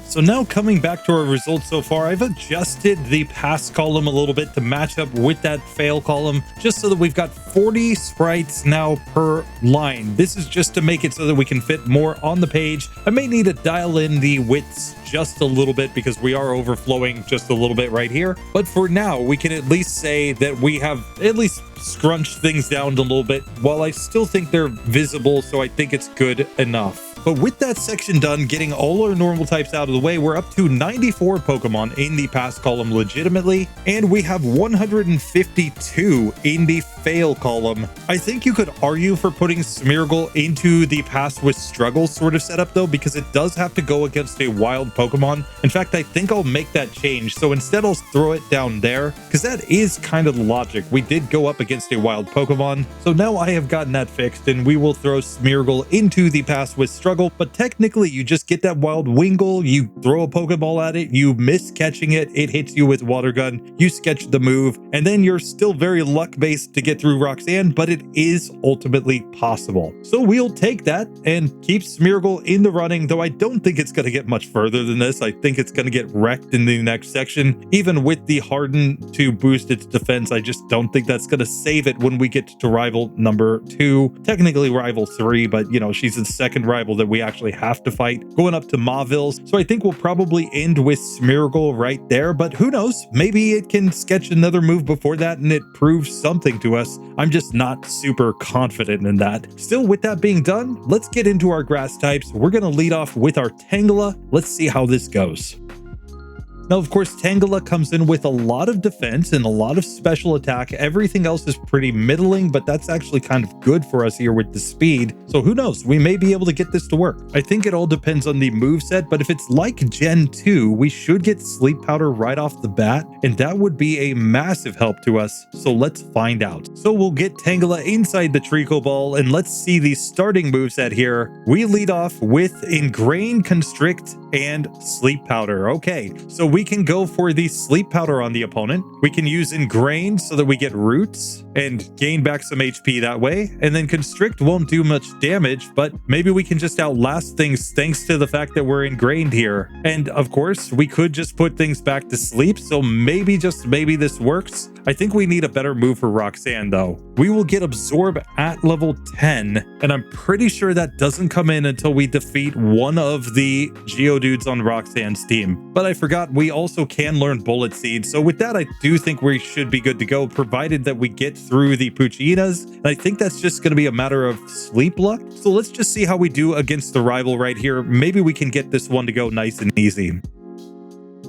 So now coming back to our results so far, I've adjusted the pass column a little bit to match up with that fail column, just so that we've got 40 sprites now per line. This is just to make it so that we can fit more on the page. I may need to dial in the widths just a little bit because we are overflowing just a little bit right here. But for now, we can at least say that we have at least scrunched things down a little bit, while I still think they're visible, so I think it's good enough. But with that section done, getting all our normal types out of the way, we're up to 94 Pokemon in the pass column legitimately, and we have 152 in the fail column. I think you could argue for putting Smeargle into the pass with struggle sort of setup though, because it does have to go against a wild Pokemon. In fact, I think I'll make that change. So instead I'll throw it down there, because that is kind of the logic. We did go up against a wild Pokemon. So now I have gotten that fixed, and we will throw Smeargle into the pass with struggle. But technically you just get that wild Wingull, you throw a Pokeball at it, you miss catching it, it hits you with Water Gun, you sketch the move, and then you're still very luck based to get through Roxanne, but it is ultimately possible. So we'll take that and keep Smeargle in the running, though I don't think it's going to get much further than this. I think it's going to get wrecked in the next section. Even with the Harden to boost its defense, I just don't think that's going to save it when we get to rival number 2. Technically rival 3, but you know, she's the second rival that we actually have to fight, going up to Mauville's. So I think we'll probably end with Smeargle right there, but who knows? Maybe it can sketch another move before that and it proves something to us. I'm just not super confident in that. Still, with that being done, let's get into our grass types. We're going to lead off with our Tangela. Let's see how this goes. Now, of course, Tangela comes in with a lot of defense and a lot of special attack. Everything else is pretty middling, but that's actually kind of good for us here with the speed. So who knows? We may be able to get this to work. I think it all depends on the moveset, but if it's like Gen 2, we should get Sleep Powder right off the bat, and that would be a massive help to us. So let's find out. So we'll get Tangela inside the Treecko Ball, and let's see the starting moveset here. We lead off with Ingrain, Constrict, and Sleep Powder. Okay, so we can go for the Sleep Powder on the opponent. We can use Ingrain so that we get roots and gain back some HP that way. And then Constrict won't do much damage, but maybe we can just outlast things thanks to the fact that we're ingrained here. And of course, we could just put things back to sleep. So maybe, just maybe this works. I think we need a better move for Roxanne though. We will get Absorb at level 10, and I'm pretty sure that doesn't come in until we defeat one of the Geodudes on Roxanne's team. But I forgot we also can learn Bullet Seed. So with that, I do think we should be good to go, provided that we get through the Puchinas. And I think that's just going to be a matter of sleep luck. So let's just see how we do against the rival right here. Maybe we can get this one to go nice and easy.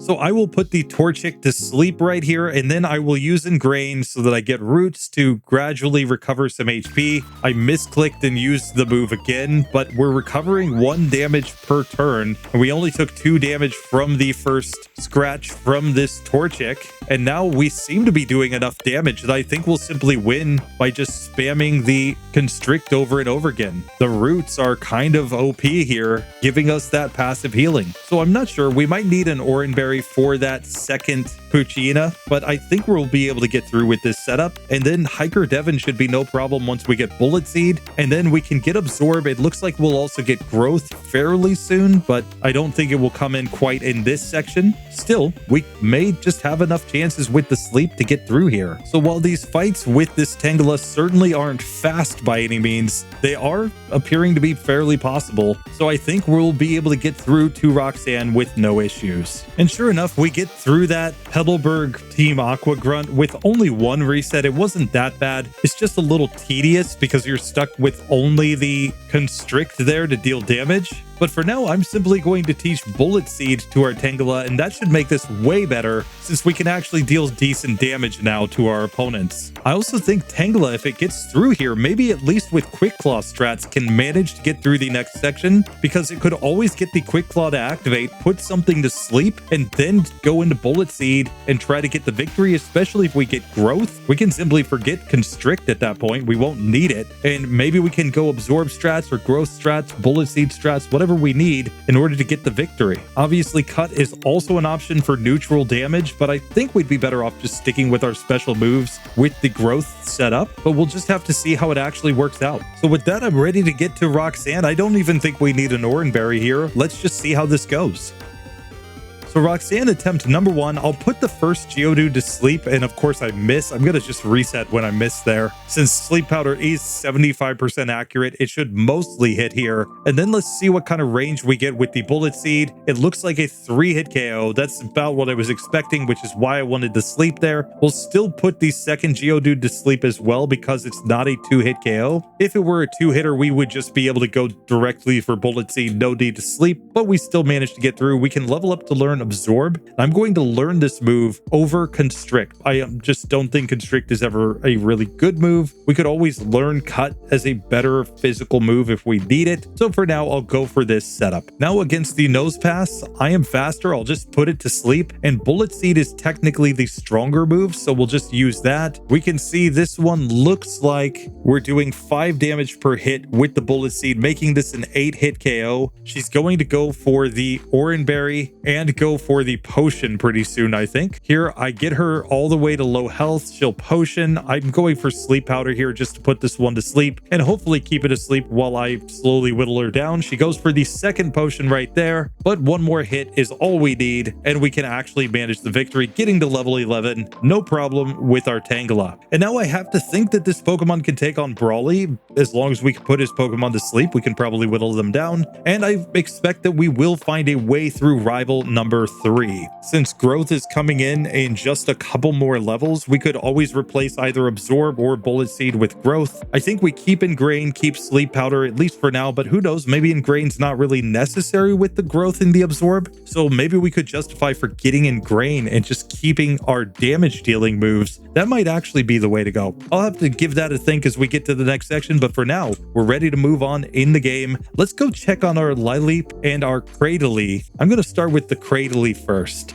So I will put the Torchic to sleep right here, and then I will use Ingrain so that I get roots to gradually recover some HP. I misclicked and used the move again, but we're recovering 1 damage per turn, and we only took 2 damage from the first scratch from this Torchic. And now we seem to be doing enough damage that I think we'll simply win by just spamming the Constrict over and over again. The roots are kind of OP here, giving us that passive healing. So I'm not sure. We might need an Oranberry for that second Puchina, but I think we'll be able to get through with this setup. And then Hiker Devon should be no problem once we get Bullet Seed, and then we can get Absorb. It looks like we'll also get Growth fairly soon, but I don't think it will come in quite in this section. Still, we may just have enough chances with the sleep to get through here. So while these fights with this Tangela certainly aren't fast by any means, they are appearing to be fairly possible. So I think we'll be able to get through to Roxanne with no issues. And sure enough, we get through that Pebbleberg Team Aqua Grunt with only 1 reset. It wasn't that bad. It's just a little tedious because you're stuck with only the Constrict there to deal damage. But for now, I'm simply going to teach Bullet Seed to our Tangela, and that should make this way better since we can actually deal decent damage now to our opponents. I also think Tangela, if it gets through here, maybe at least with Quick Claw strats, can manage to get through the next section, because it could always get the Quick Claw to activate, put something to sleep, and then go into Bullet Seed and try to get the victory, especially if we get Growth. We can simply forget Constrict at that point. We won't need it, and maybe we can go Absorb strats or Growth strats, Bullet Seed strats, whatever we need in order to get the victory. Obviously, Cut is also an option for neutral damage, but I think we'd be better off just sticking with our special moves with the Growth setup, but we'll just have to see how it actually works out. So with that, I'm ready to get to Roxanne. I don't even think we need an Oranberry here. Let's just see how this goes. So Roxanne attempt number 1, I'll put the first Geodude to sleep, and of course I miss. I'm gonna just reset when I miss there. Since Sleep Powder is 75% accurate, it should mostly hit here. And then let's see what kind of range we get with the Bullet Seed. It looks like a 3-hit KO. That's about what I was expecting, which is why I wanted to sleep there. We'll still put the second Geodude to sleep as well because it's not a 2-hit KO. If it were a 2-hitter, we would just be able to go directly for Bullet Seed, no need to sleep, but we still managed to get through. We can level up to learn Absorb. I'm going to learn this move over Constrict. I just don't think Constrict is ever a really good move. We could always learn Cut as a better physical move if we need it. So for now, I'll go for this setup. Now against the Nose Pass, I am faster. I'll just put it to sleep, and Bullet Seed is technically the stronger move, so we'll just use that. We can see this one looks like we're doing 5 damage per hit with the Bullet Seed, making this an 8-hit KO. She's going to go for the Oran Berry and go for the Potion pretty soon, I think. Here, I get her all the way to low health. She'll Potion. I'm going for Sleep Powder here just to put this one to sleep and hopefully keep it asleep while I slowly whittle her down. She goes for the second Potion right there, but one more hit is all we need, and we can actually manage the victory, getting to level 11, no problem with our Tangela. And now I have to think that this Pokemon can take on Brawly. As long as we can put his Pokemon to sleep, we can probably whittle them down, and I expect that we will find a way through rival number 3. Since growth is coming in just a couple more levels, we could always replace either Absorb or Bullet Seed with growth. I think we keep Ingrain, keep Sleep Powder, at least for now, but who knows, maybe Ingrain's not really necessary with the growth and the Absorb, so maybe we could justify for getting Ingrain and just keeping our damage dealing moves. That might actually be the way to go. I'll have to give that a think as we get to the next section, but for now, we're ready to move on in the game. Let's go check on our Lileep and our Cradily. I'm going to start with the Cradily first.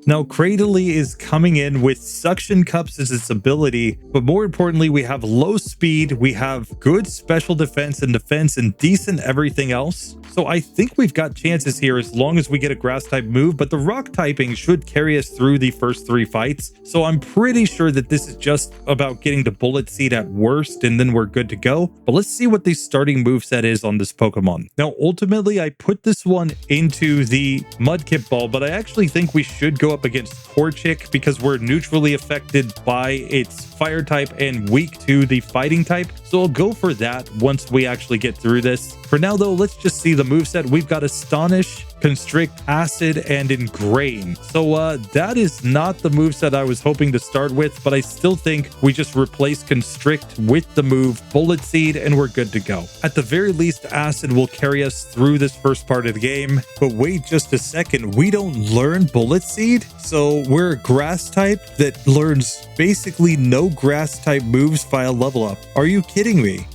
Now, Cradily is coming in with Suction Cups as its ability, but more importantly, we have low speed, we have good special defense and decent everything else. So I think we've got chances here as long as we get a grass type move, but the rock typing should carry us through the first 3 fights. So I'm pretty sure that this is just about getting the Bullet Seed at worst, and then we're good to go. But let's see what the starting moveset is on this Pokemon. Now, ultimately, I put this one into the Mudkip Ball, but I actually think we should go up against Torchic because we're neutrally affected by its fire type and weak to the fighting type. So I'll go for that once we actually get through this. For now, though, let's just see the moveset. We've got Astonish, Constrict, Acid, and Ingrain. So that is not the moveset I was hoping to start with, but I still think we just replace Constrict with the move Bullet Seed and we're good to go. At the very least, Acid will carry us through this first part of the game. But wait just a second, we don't learn Bullet Seed? So we're a grass type that learns basically no grass type moves via level up. Are you kidding me?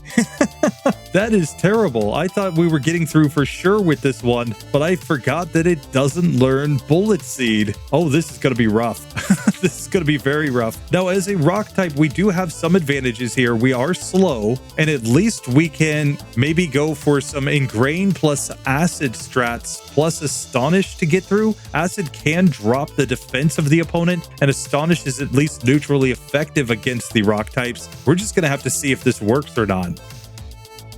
That is terrible. I thought we were getting through for sure with this one, but I forgot that it doesn't learn Bullet Seed. Oh, this is going to be rough. This is going to be very rough. Now, as a rock type, we do have some advantages here. We are slow, and at least we can maybe go for some Ingrain plus Acid strats plus Astonish to get through. Acid can drop the defense of the opponent, and Astonish is at least neutrally effective against the rock types. We're just going to have to see if this works or not.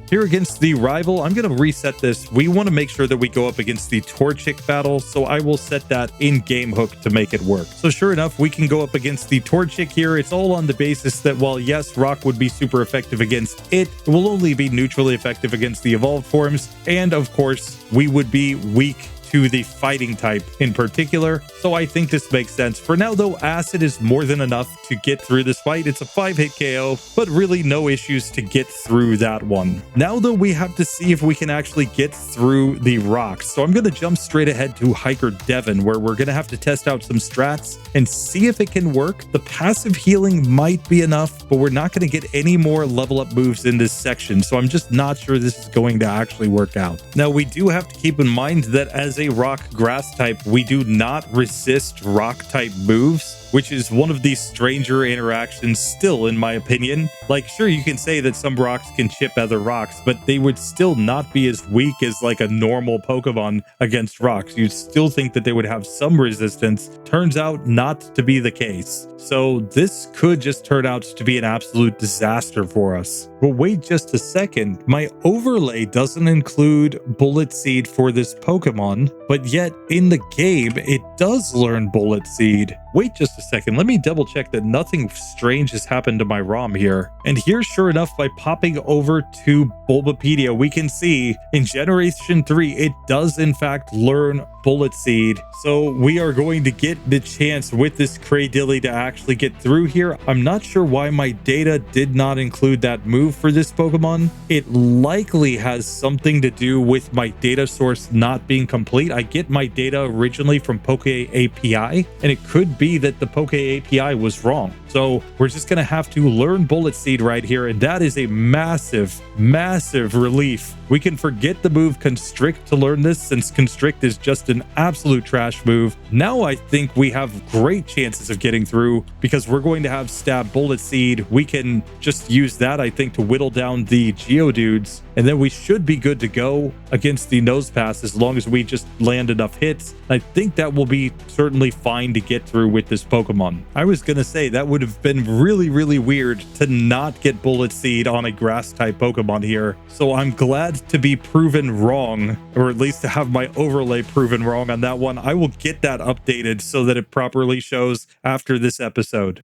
Here against the rival, I'm going to reset this. We want to make sure that we go up against the Torchic battle, so I will set that in Game Hook to make it work. So sure enough, we can go up against the Torchic here. It's all on the basis that while yes, Rock would be super effective against it, it will only be neutrally effective against the evolved forms. And of course, we would be weak to the fighting type in particular. So I think this makes sense. For now though, Acid is more than enough to get through this fight. It's a 5-hit KO, but really no issues to get through that one. Now though, we have to see if we can actually get through the rocks. So I'm going to jump straight ahead to Hiker Devon, where we're going to have to test out some strats and see if it can work. The passive healing might be enough, but we're not going to get any more level up moves in this section. So I'm just not sure this is going to actually work out. Now we do have to keep in mind that as a rock grass type, we do not resist rock type moves, which is one of these stranger interactions still, in my opinion. Like, sure, you can say that some rocks can chip other rocks, but they would still not be as weak as like a normal Pokemon against rocks. You'd still think that they would have some resistance. Turns out not to be the case. So this could just turn out to be an absolute disaster for us. But wait just a second. My overlay doesn't include Bullet Seed for this Pokemon. Pokemon, but yet in the game, it does learn Bullet Seed. Wait just a second, let me double check that nothing strange has happened to my ROM here. And here, sure enough, by popping over to Bulbapedia, we can see in Generation 3, it does in fact learn Bullet Seed. So we are going to get the chance with this Cradily to actually get through here. I'm not sure why my data did not include that move for this Pokemon. It likely has something to do with my data source not being complete. I get my data originally from Poke API, and it could be that the Poke API was wrong. So we're just going to have to learn Bullet Seed right here, and that is a massive, massive relief. We can forget the move Constrict to learn this, since Constrict is just an absolute trash move. Now I think we have great chances of getting through because we're going to have Stab Bullet Seed. We can just use that, I think, to whittle down the Geodudes, and then we should be good to go against the Nose Pass as long as we just land enough hits. I think that will be certainly fine to get through with this Pokemon. I was going to say that would have been really, really weird to not get Bullet Seed on a grass type Pokemon here. So I'm glad to be proven wrong, or at least to have my overlay proven wrong on that one. I will get that updated so that it properly shows after this episode.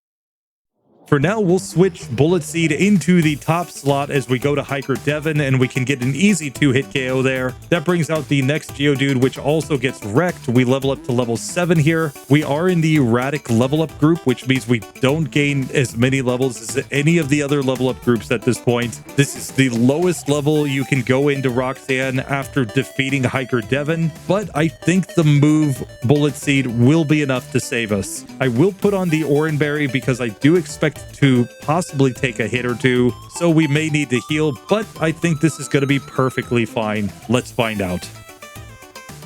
For now, we'll switch Bullet Seed into the top slot as we go to Hiker Devon, and we can get an easy 2-hit KO there. That brings out the next Geodude, which also gets wrecked. We level up to level 7 here. We are in the erratic level up group, which means we don't gain as many levels as any of the other level up groups at this point. This is the lowest level you can go into Roxanne after defeating Hiker Devon, but I think the move Bullet Seed will be enough to save us. I will put on the Oranberry because I do expect to possibly take a hit or two, so we may need to heal, but I think this is going to be perfectly fine. Let's find out.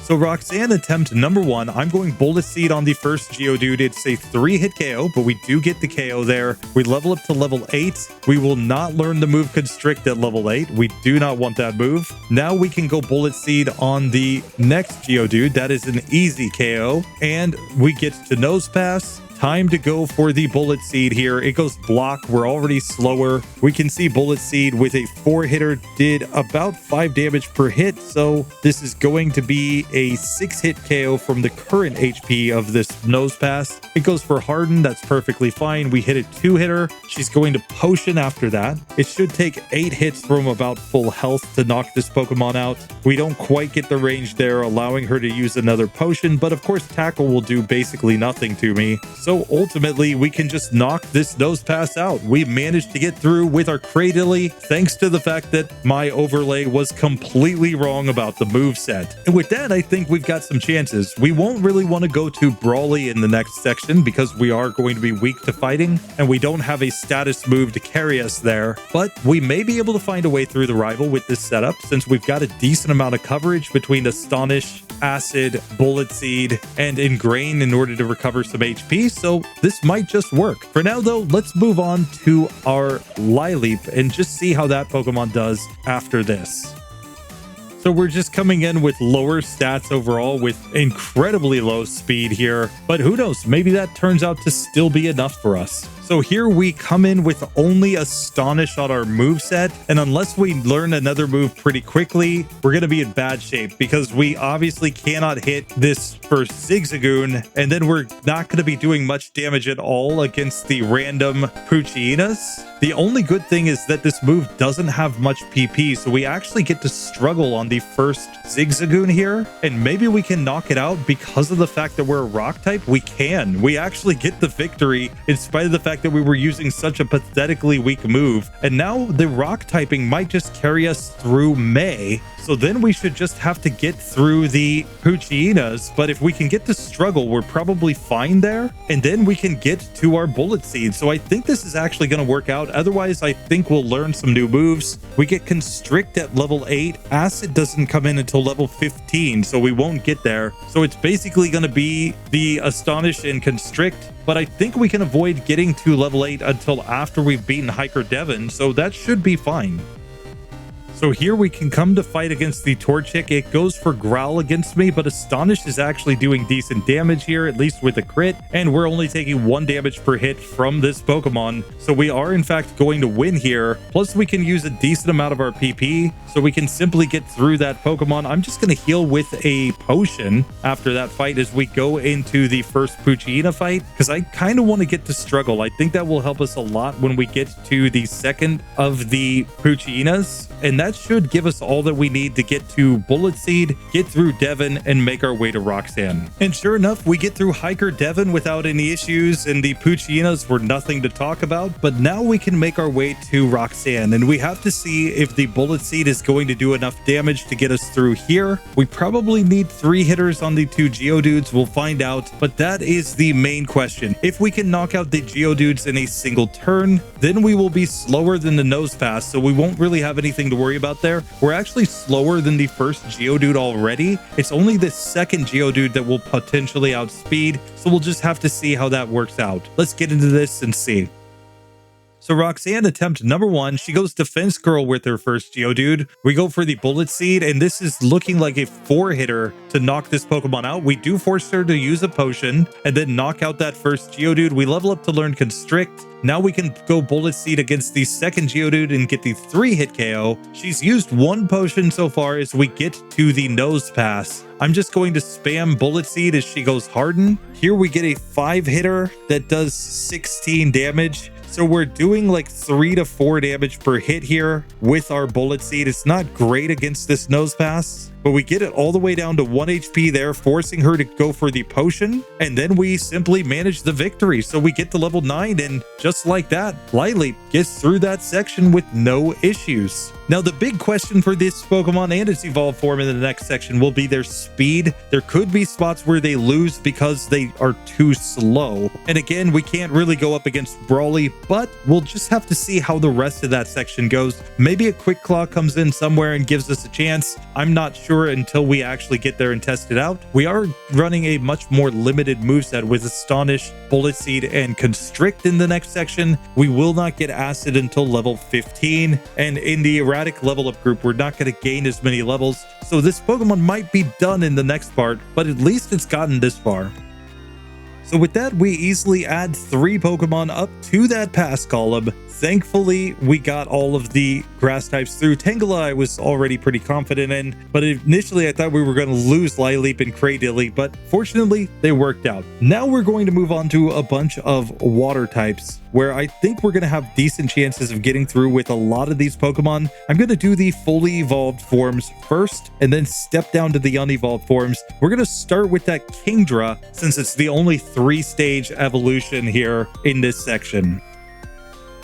So Roxanne attempt number 1, I'm going Bullet Seed on the first Geodude. It's a 3-hit KO, but we do get the KO there. We level up to level 8. We will not learn the move Constrict at level 8. We do not want that move. Now we can go Bullet Seed on the next Geodude. That is an easy KO, and we get to Nose Pass. Time to go for the Bullet Seed here. It goes block. We're already slower. We can see Bullet Seed with a 4-hitter did about 5 damage per hit. So this is going to be a 6-hit KO from the current HP of this Nose Pass. It goes for Harden. That's perfectly fine. We hit a 2-hitter. She's going to Potion after that. It should take 8 hits from about full health to knock this Pokemon out. We don't quite get the range there, allowing her to use another Potion. But of course, Tackle will do basically nothing to me. So ultimately, we can just knock this Nose Pass out. We managed to get through with our Cradily, thanks to the fact that my overlay was completely wrong about the moveset. And with that, I think we've got some chances. We won't really want to go to Brawly in the next section because we are going to be weak to fighting, and we don't have a status move to carry us there. But we may be able to find a way through the rival with this setup, since we've got a decent amount of coverage between Astonish, Acid, Bullet Seed, and Ingrain in order to recover some HP. So this might just work. For now, though, let's move on to our Lileep and just see how that Pokemon does after this. So we're just coming in with lower stats overall with incredibly low speed here, but who knows, maybe that turns out to still be enough for us. So here we come in with only Astonish on our moveset, and unless we learn another move pretty quickly, we're going to be in bad shape because we obviously cannot hit this first Zigzagoon, and then we're not going to be doing much damage at all against the random Poochyenas. The only good thing is that this move doesn't have much PP, so we actually get to struggle on the first Zigzagoon here, and maybe we can knock it out because of the fact that we're a rock type. We can. We actually get the victory in spite of the fact that we were using such a pathetically weak move. And now the rock typing might just carry us through May. So then we should just have to get through the Poochyenas. But if we can get to struggle, we're probably fine there. And then we can get to our Bullet Seed. So I think this is actually going to work out. Otherwise, I think we'll learn some new moves. We get Constrict at level 8. Acid doesn't come in until level 15, so we won't get there. So it's basically going to be the Astonish and Constrict. But I think we can avoid getting to level 8 until after we've beaten Hiker Devon, so that should be fine. So here we can come to fight against the Torchic. It goes for Growl against me, but Astonish is actually doing decent damage here, at least with a crit, and we're only taking 1 damage per hit from this Pokemon. So we are in fact going to win here. Plus we can use a decent amount of our PP, so we can simply get through that Pokemon. I'm just going to heal with a potion after that fight as we go into the first Poochyena fight, because I kind of want to get to struggle. I think that will help us a lot when we get to the second of the Poochyenas, and that should give us all that we need to get to Bullet Seed, get through Devon, and make our way to Roxanne. And sure enough, we get through Hiker Devon without any issues, and the Poochyenas were nothing to talk about. But now we can make our way to Roxanne, and we have to see if the Bullet Seed is going to do enough damage to get us through here. We probably need 3 hitters on the 2 Geodudes. We'll find out, but that is the main question. If we can knock out the Geodudes in a single turn, then we will be slower than the Nose Pass, so we won't really have anything to worry about there. We're actually slower than the first Geodude already. It's only the second Geodude that will potentially outspeed, so we'll just have to see how that works out. Let's get into this and see. So Roxanne attempt number 1, she goes Defense Curl with her first Geodude. We go for the Bullet Seed, and this is looking like a 4-hitter to knock this Pokemon out. We do force her to use a potion and then knock out that first Geodude. We level up to learn Constrict. Now we can go Bullet Seed against the second Geodude and get the 3-hit KO. She's used 1 potion so far as we get to the Nose Pass. I'm just going to spam Bullet Seed as she goes Harden. Here we get a 5-hitter that does 16 damage. So we're doing like 3 to 4 damage per hit here with our Bullet Seed. It's not great against this Nose Pass, but we get it all the way down to 1 HP there, forcing her to go for the potion. And then we simply manage the victory. So we get to level 9, and just like that, Lileep gets through that section with no issues. Now, the big question for this Pokemon and its evolved form in the next section will be their speed. There could be spots where they lose because they are too slow. And again, we can't really go up against Brawly, but we'll just have to see how the rest of that section goes. Maybe a Quick Claw comes in somewhere and gives us a chance. I'm not sure until we actually get there and test it out. We are running a much more limited moveset with Astonish, Bullet Seed, and Constrict in the next section. We will not get Acid until level 15, and in the Erratic level up group, we're not going to gain as many levels, so this Pokemon might be done in the next part, but at least it's gotten this far. So with that, we easily add 3 Pokemon up to that pass column. Thankfully, we got all of the grass types through. Tangela I was already pretty confident in, but initially I thought we were going to lose Lileep and Cradily, but fortunately they worked out. Now we're going to move on to a bunch of water types, where I think we're going to have decent chances of getting through with a lot of these Pokemon. I'm going to do the fully evolved forms first, and then step down to the unevolved forms. We're going to start with that Kingdra, since it's the only 3-stage evolution here in this section.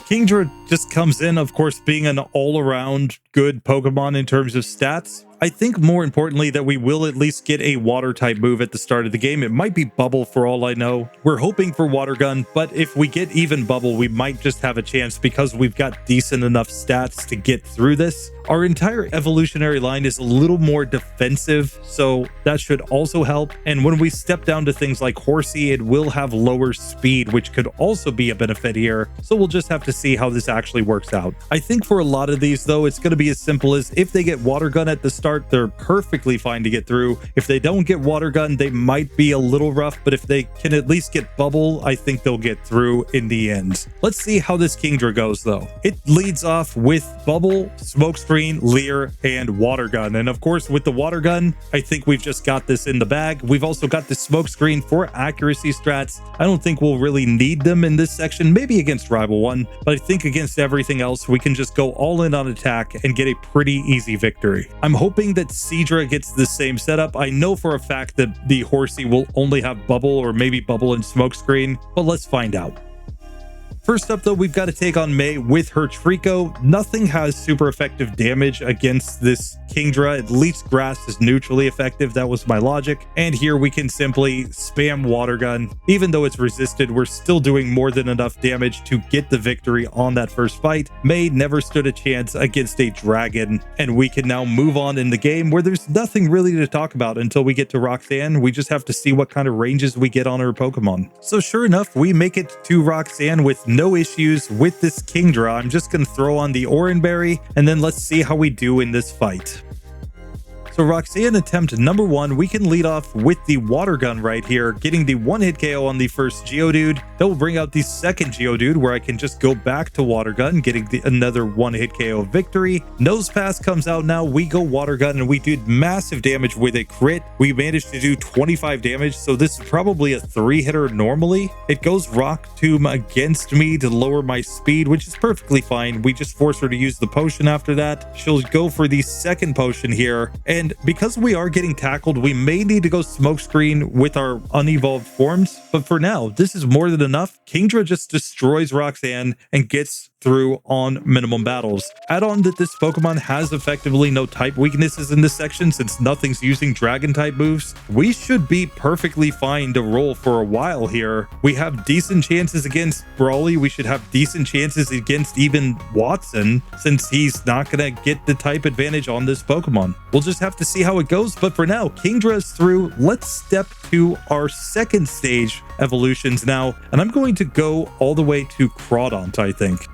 Kingdra just comes in, of course, being an all-around good Pokemon in terms of stats. I think more importantly that we will at least get a water type move at the start of the game. It might be Bubble for all I know. We're hoping for Water Gun, but if we get even Bubble, we might just have a chance because we've got decent enough stats to get through this. Our entire evolutionary line is a little more defensive, so that should also help. And when we step down to things like Horsea, it will have lower speed, which could also be a benefit here. So we'll just have to see how this actually works out. I think for a lot of these, though, it's going to be as simple as if they get Water Gun at the start, they're perfectly fine to get through. If they don't get Water Gun, they might be a little rough, but if they can at least get Bubble, I think they'll get through in the end. Let's see how this Kingdra goes, though. It leads off with Bubble, Smokescreen, Leer, and Water Gun. And of course, with the Water Gun, I think we've just got this in the bag. We've also got the Smokescreen for accuracy strats. I don't think we'll really need them in this section, maybe against Rival 1, but I think against everything else, we can just go all in on attack and get a pretty easy victory. I'm hoping that Seadra gets the same setup. I know for a fact that the Horsea will only have Bubble, or maybe Bubble and Smokescreen, but let's find out. First up, though, we've got to take on May with her Trico. Nothing has super effective damage against this Kingdra. At least grass is neutrally effective. That was my logic. And here we can simply spam Water Gun. Even though it's resisted, we're still doing more than enough damage to get the victory on that first fight. May never stood a chance against a dragon, and we can now move on in the game where there's nothing really to talk about until we get to Roxanne. We just have to see what kind of ranges we get on our Pokemon. So sure enough, we make it to Roxanne with no issues with this Kingdra. I'm just going to throw on the Oranberry, and then let's see how we do in this fight. So Roxanne attempt number 1, we can lead off with the water gun right here, getting the 1-hit KO on the first Geodude. That will bring out the second Geodude where I can just go back to water gun, getting another 1-hit KO victory. Nose Pass comes out now, we go water gun, and we did massive damage with a crit. We managed to do 25 damage, so this is probably a 3-hitter normally. It goes Rock Tomb against me to lower my speed, which is perfectly fine. We just force her to use the potion after that. She'll go for the second potion here, and because we are getting tackled, we may need to go smokescreen with our unevolved forms, but for now, this is more than enough. Kingdra just destroys Roxanne and gets through on minimum battles. Add on that this Pokemon has effectively no type weaknesses in this section since nothing's using dragon type moves. We should be perfectly fine to roll for a while here. We have decent chances against Brawly. We should have decent chances against even Watson since he's not gonna get the type advantage on this Pokemon. We'll just have to see how it goes, but for now, Kingdra is through. Let's step to our second stage evolutions now, and I'm going to go all the way to Crawdaunt, I think.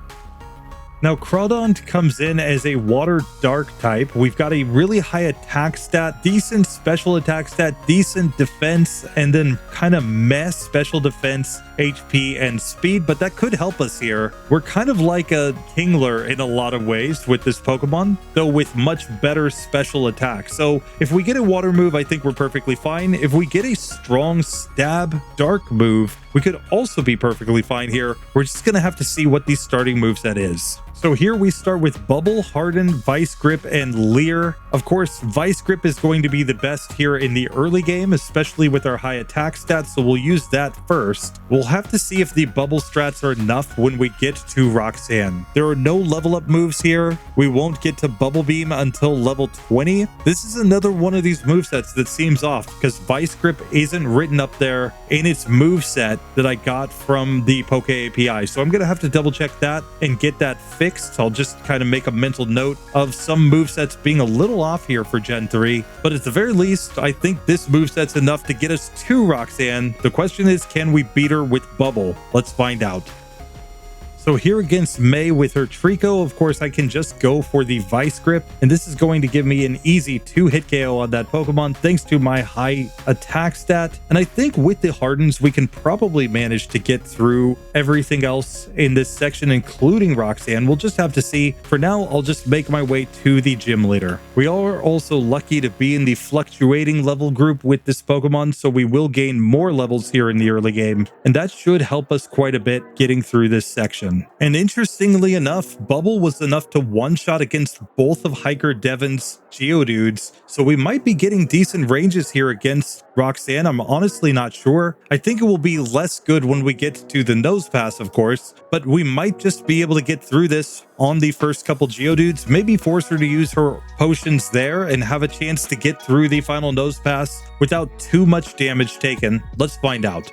Now, Crawdaunt comes in as a water dark type. We've got a really high attack stat, decent special attack stat, decent defense, and then kind of mess special defense, HP, and speed, but that could help us here. We're kind of like a Kingler in a lot of ways with this Pokemon, though with much better special attack. So if we get a water move, I think we're perfectly fine. If we get a strong stab dark move, we could also be perfectly fine here. We're just going to have to see what the starting moveset is. So here we start with Bubble, Harden, Vice Grip, and Leer. Of course, Vice Grip is going to be the best here in the early game, especially with our high attack stats, so we'll use that first. We'll have to see if the Bubble strats are enough when we get to Roxanne. There are no level up moves here. We won't get to Bubble Beam until level 20. This is another one of these movesets that seems off because Vice Grip isn't written up there in its moveset that I got from the Poke API. So I'm going to have to double check that and get that fixed. I'll just kind of make a mental note of some movesets being a little off here for Gen 3. But at the very least, I think this moveset's enough to get us to Roxanne. The question is, can we beat her with Bubble? Let's find out. So here against May with her Trico, of course, I can just go for the Vice Grip, and this is going to give me an easy 2-hit KO on that Pokemon thanks to my high attack stat. And I think with the Hardens, we can probably manage to get through everything else in this section, including Roxanne. We'll just have to see. For now, I'll just make my way to the gym leader. We are also lucky to be in the fluctuating level group with this Pokemon, so we will gain more levels here in the early game, and that should help us quite a bit getting through this section. And interestingly enough, Bubble was enough to one-shot against both of Hiker Devon's Geodudes, so we might be getting decent ranges here against Roxanne. I'm honestly not sure. I think it will be less good when we get to the Nose Pass, of course, but we might just be able to get through this on the first couple Geodudes, maybe force her to use her potions there and have a chance to get through the final Nose Pass without too much damage taken. Let's find out.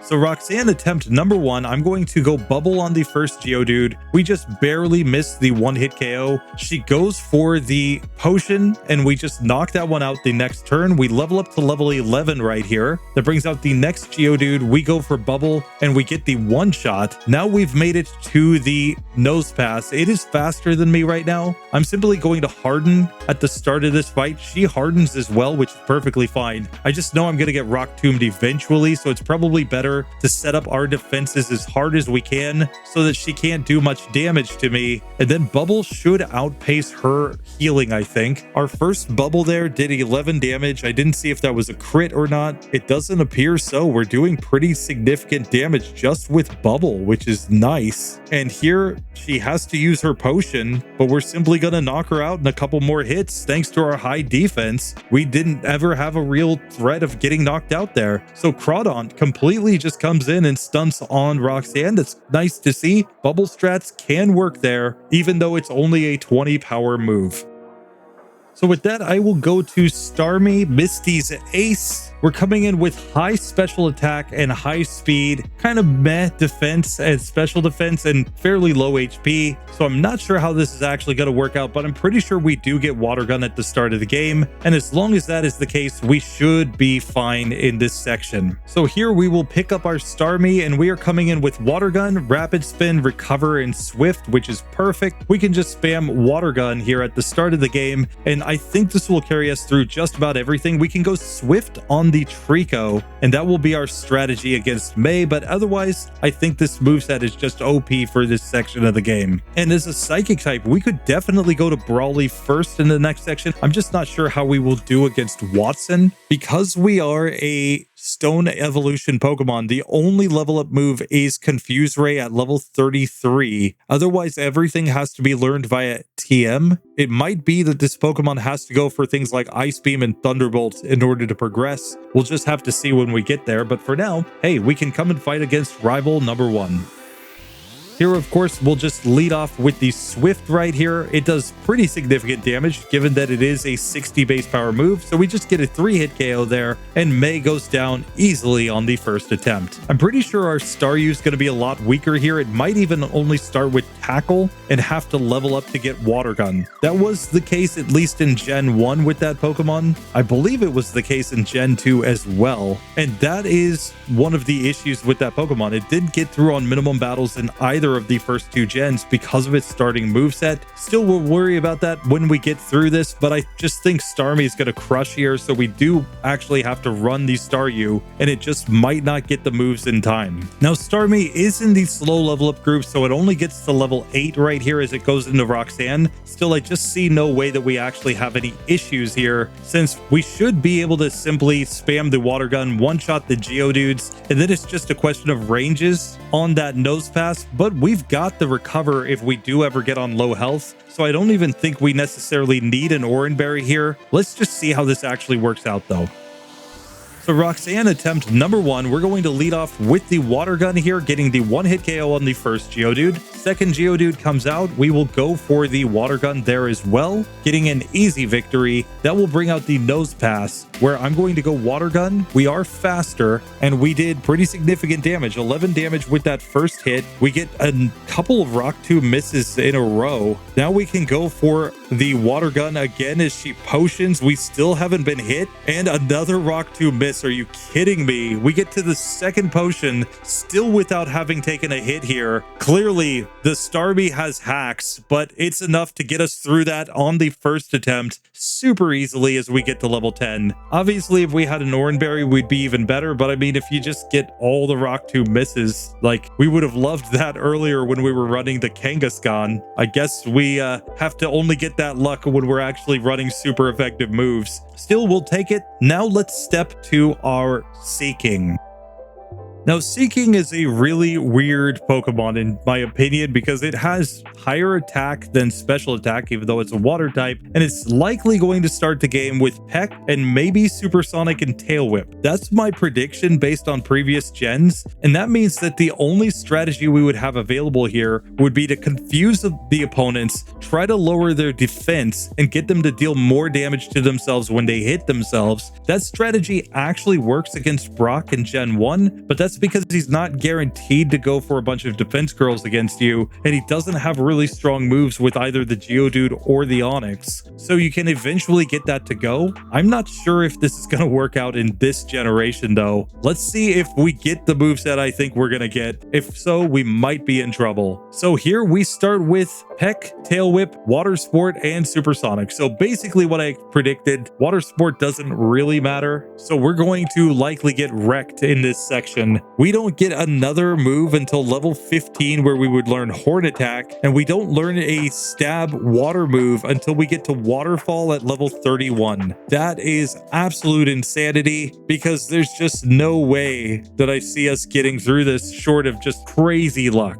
So Roxanne attempt number 1, I'm going to go Bubble on the first Geodude. We just barely missed the 1-hit KO. She goes for the potion and we just knock that one out the next turn. We level up to level 11 right here. That brings out the next Geodude. We go for Bubble and we get the one-shot. Now we've made it to the Nose Pass. It is faster than me right now. I'm simply going to Harden at the start of this fight. She hardens as well, which is perfectly fine. I just know I'm going to get Rock Tombed eventually, so it's probably better to set up our defenses as hard as we can so that she can't do much damage to me. And then Bubble should outpace her healing, I think. Our first Bubble there did 11 damage. I didn't see if that was a crit or not. It doesn't appear so. We're doing pretty significant damage just with Bubble, which is nice. And here she has to use her potion, but we're simply going to knock her out in a couple more hits thanks to our high defense. We didn't ever have a real threat of getting knocked out there. So Crawdaunt completely just comes in and stunts on Roxanne. That's nice to see. Bubble strats can work there, even though it's only a 20 power move. So with that, I will go to Starmie, Misty's ace. We're coming in with high special attack and high speed, kind of meh defense and special defense and fairly low HP. So I'm not sure how this is actually going to work out, but I'm pretty sure we do get Water Gun at the start of the game. And as long as that is the case, we should be fine in this section. So here we will pick up our Starmie, and we are coming in with Water Gun, Rapid Spin, Recover, and Swift, which is perfect. We can just spam Water Gun here at the start of the game, and I think this will carry us through just about everything. We can go Swift on the Trico, and that will be our strategy against May, but otherwise, I think this moveset is just OP for this section of the game. And as a Psychic type, we could definitely go to Brawly first in the next section. I'm just not sure how we will do against Watson. Because we are a Stone Evolution Pokemon, the only level up move is Confuse Ray at level 33. Otherwise, everything has to be learned via TM. It might be that this Pokemon has to go for things like Ice Beam and Thunderbolt in order to progress. We'll just have to see when we get there, but for now, hey, we can come and fight against rival number 1. Here, of course, we'll just lead off with the Swift right here. It does pretty significant damage, given that it is a 60 base power move, so we just get a 3-hit KO there, and May goes down easily on the first attempt. I'm pretty sure our Staryu is going to be a lot weaker here. It might even only start with Tackle and have to level up to get Water Gun. That was the case at least in Gen 1 with that Pokemon. I believe it was the case in Gen 2 as well, and that is one of the issues with that Pokemon. It did get through on minimum battles in either of the first 2 gens because of its starting moveset. Still, we'll worry about that when we get through this, but I just think Starmie is going to crush here, so we do actually have to run the Staryu, and it just might not get the moves in time. Now, Starmie is in the slow level up group, so it only gets to level 8 right here as it goes into Roxanne. Still, I just see no way that we actually have any issues here, since we should be able to simply spam the Water Gun, one-shot the Geodudes, and then it's just a question of ranges on that Nose Pass, but we've got the Recover if we do ever get on low health, so I don't even think we necessarily need an Oranberry here. Let's just see how this actually works out though. So Roxanne attempt number 1, we're going to lead off with the Water Gun here, getting the 1-hit KO on the first Geodude. Second Geodude comes out, we will go for the Water Gun there as well, getting an easy victory. That will bring out the Nose Pass, where I'm going to go Water Gun. We are faster, and we did pretty significant damage, 11 damage with that first hit. We get a couple of Rock 2 misses in a row. Now we can go for the Water Gun again as she potions. We still haven't been hit, and another Rock 2 miss. Are you kidding me? We get to the second potion still without having taken a hit here. Clearly, the Starmie has hacks, but it's enough to get us through that on the first attempt super easily as we get to level 10. Obviously, if we had an Oranberry, we'd be even better, but I mean, if you just get all the Rock 2 misses, like, we would have loved that earlier when we were running the Kangaskhan. I guess we have to only get that luck when we're actually running super effective moves. Still, we'll take it. Now let's step to our Seaking. Now, Seaking is a really weird Pokemon in my opinion because it has higher attack than special attack, even though it's a water type, and it's likely going to start the game with Peck and maybe Supersonic and Tail Whip. That's my prediction based on previous gens, and that means that the only strategy we would have available here would be to confuse the opponents, try to lower their defense, and get them to deal more damage to themselves when they hit themselves. That strategy actually works against Brock in Gen 1, but that's because he's not guaranteed to go for a bunch of defense curls against you, and he doesn't have really strong moves with either the Geodude or the Onix, so you can eventually get that to go. I'm not sure if this is going to work out in this generation though. Let's see if we get the moveset I think we're going to get. If so, we might be in trouble. So here we start with Peck, Tail Whip, Water Sport, and Supersonic. So basically what I predicted, Water Sport doesn't really matter, so we're going to likely get wrecked in this section. We don't get another move until level 15 where we would learn Horn Attack, and we don't learn a Stab Water move until we get to Waterfall at level 31. That is absolute insanity because there's just no way that I see us getting through this short of just crazy luck.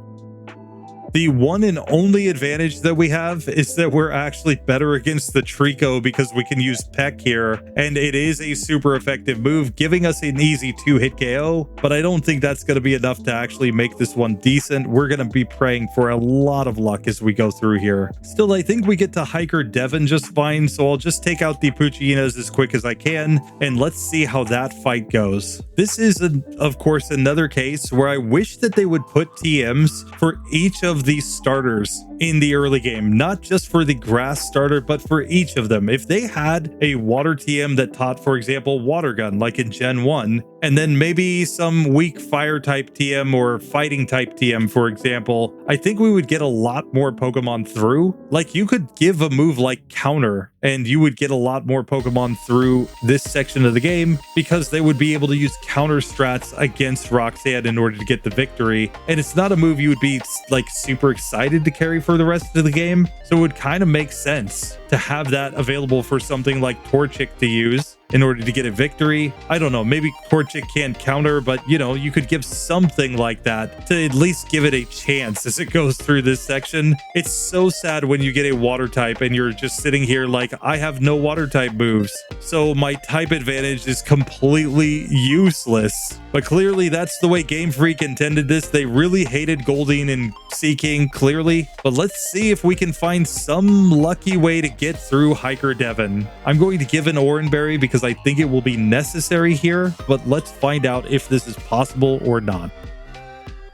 The one and only advantage that we have is that we're actually better against the Trico because we can use Peck here, and it is a super effective move, giving us an easy 2-hit KO, but I don't think that's going to be enough to actually make this one decent. We're going to be praying for a lot of luck as we go through here. Still, I think we get to Hiker Devon just fine, so I'll just take out the Poochyenas as quick as I can, and let's see how that fight goes. This is, of course, another case where I wish that they would put TMs for each of these starters in the early game, not just for the grass starter, but for each of them. If they had a water TM that taught, for example, Water Gun, like in Gen 1, and then maybe some weak fire type TM or fighting type TM, for example, I think we would get a lot more Pokemon through. Like, you could give a move like Counter, and you would get a lot more Pokemon through this section of the game because they would be able to use counter strats against Roxanne in order to get the victory. And it's not a move you would be like super excited to carry for the rest of the game. So it would kind of make sense to have that available for something like Torchic to use in order to get a victory. I don't know, maybe Torchic can't counter, but you know, you could give something like that to at least give it a chance as it goes through this section. It's so sad when you get a water type and you're just sitting here like, I have no water type moves, so my type advantage is completely useless. But clearly that's the way Game Freak intended this. They really hated Goldeen and Seaking, clearly. But let's see if we can find some lucky way to get through Hiker Devon. I'm going to give an Oranberry because I think it will be necessary here, but let's find out if this is possible or not.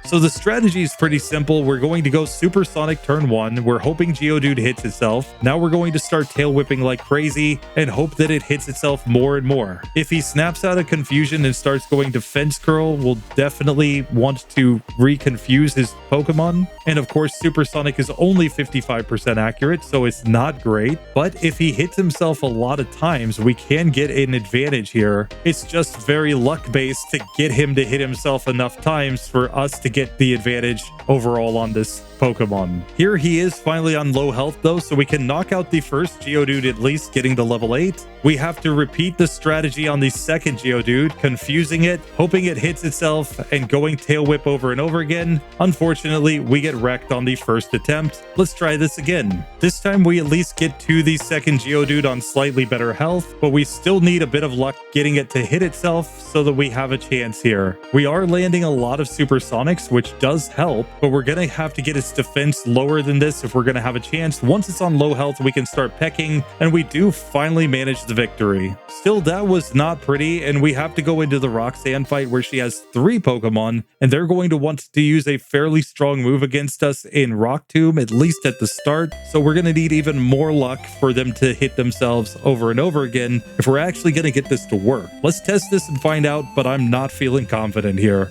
So the strategy is pretty simple. We're going to go Supersonic turn 1. We're hoping Geodude hits itself. Now we're going to start tail whipping like crazy and hope that it hits itself more and more. If he snaps out of confusion and starts going Defense Curl, we'll definitely want to reconfuse his Pokemon. And of course, Supersonic is only 55% accurate, so it's not great. But if he hits himself a lot of times, we can get an advantage here. It's just very luck-based to get him to hit himself enough times for us to get the advantage overall on this Pokemon. Here he is finally on low health though, so we can knock out the first Geodude at least, getting to level 8. We have to repeat the strategy on the second Geodude, confusing it, hoping it hits itself, and going Tail Whip over and over again. Unfortunately, we get wrecked on the first attempt. Let's try this again. This time we at least get to the second Geodude on slightly better health, but we still need a bit of luck getting it to hit itself so that we have a chance here. We are landing a lot of Supersonics, which does help, but we're gonna have to get its defense lower than this if we're gonna have a chance. Once it's on low health, we can start pecking, and we do finally manage the victory. Still, that was not pretty, and we have to go into the Roxanne fight where she has 3 Pokemon, and they're going to want to use a fairly strong move against us in Rock Tomb, at least at the start. So we're gonna need even more luck for them to hit themselves over and over again if we're actually gonna get this to work. Let's test this and find out, but I'm not feeling confident here.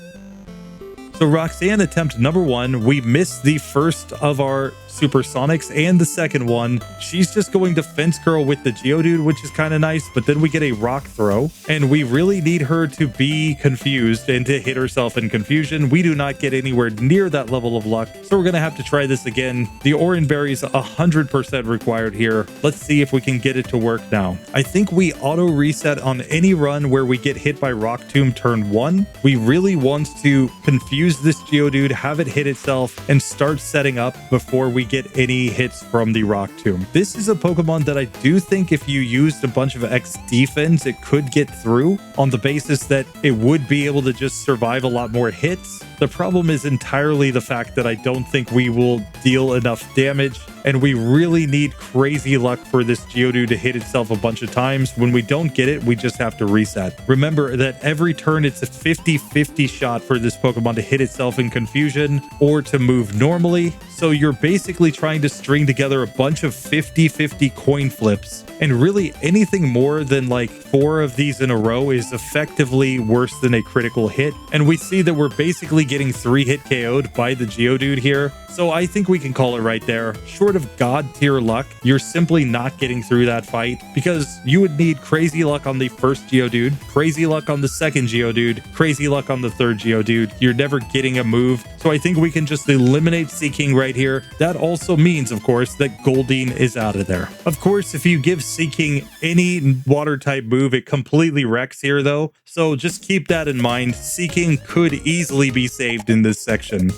So Roxanne attempt number 1, we missed the first of our Supersonics and the second one. She's just going Defense Curl with the Geodude, which is kind of nice, but then we get a Rock Throw, and we really need her to be confused and to hit herself in confusion. We do not get anywhere near that level of luck, so we're going to have to try this again. The Oranberry is 100% required here. Let's see if we can get it to work now. I think we auto reset on any run where we get hit by Rock Tomb turn 1. We really want to confuse this Geodude, have it hit itself, and start setting up before we get any hits from the Rock Tomb. This is a Pokemon that I do think if you used a bunch of X defense, it could get through on the basis that it would be able to just survive a lot more hits. The problem is entirely the fact that I don't think we will deal enough damage, and we really need crazy luck for this Geodude to hit itself a bunch of times. When we don't get it, we just have to reset. Remember that every turn it's a 50-50 shot for this Pokemon to hit itself in confusion or to move normally. So you're basically trying to string together a bunch of 50-50 coin flips, and really anything more than like 4 of these in a row is effectively worse than a critical hit. And we see that we're basically getting 3-hit KO'd by the Geodude here. So I think we can call it right there. Short of God tier luck, you're simply not getting through that fight, because you would need crazy luck on the first Geodude, crazy luck on the second Geodude, crazy luck on the third Geodude. You're never getting a move. So I think we can just eliminate Seaking right here. That also means, of course, that Goldeen is out of there. Of course, if you give Seaking any water type move, it completely wrecks here though. So just keep that in mind. Seaking could easily be saved in this section.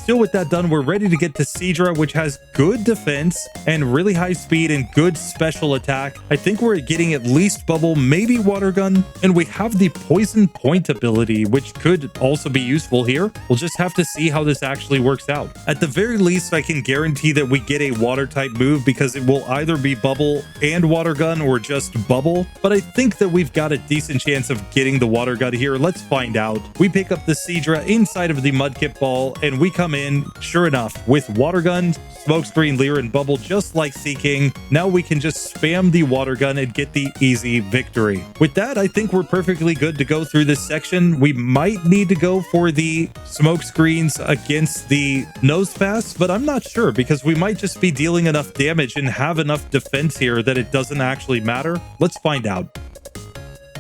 Still with that done, we're ready to get to Seadra, which has good defense and really high speed and good special attack. I think we're getting at least Bubble, maybe Water Gun, and we have the Poison Point ability, which could also be useful here. We'll just have to see how this actually works out. At the very least, I can guarantee that we get a Water type move because it will either be Bubble and Water Gun or just Bubble, but I think that we've got a decent chance of getting the Water Gun here. Let's find out. We pick up the Seadra inside of the Mudkip Ball, and we come in, sure enough, with Water Gun, Smokescreen, Leer, and Bubble, just like Seaking. Now we can just spam the Water Gun and get the easy victory. With that, I think we're perfectly good to go through this section. We might need to go for the Smokescreens against the Nose Pass, but I'm not sure because we might just be dealing enough damage and have enough defense here that it doesn't actually matter. Let's find out.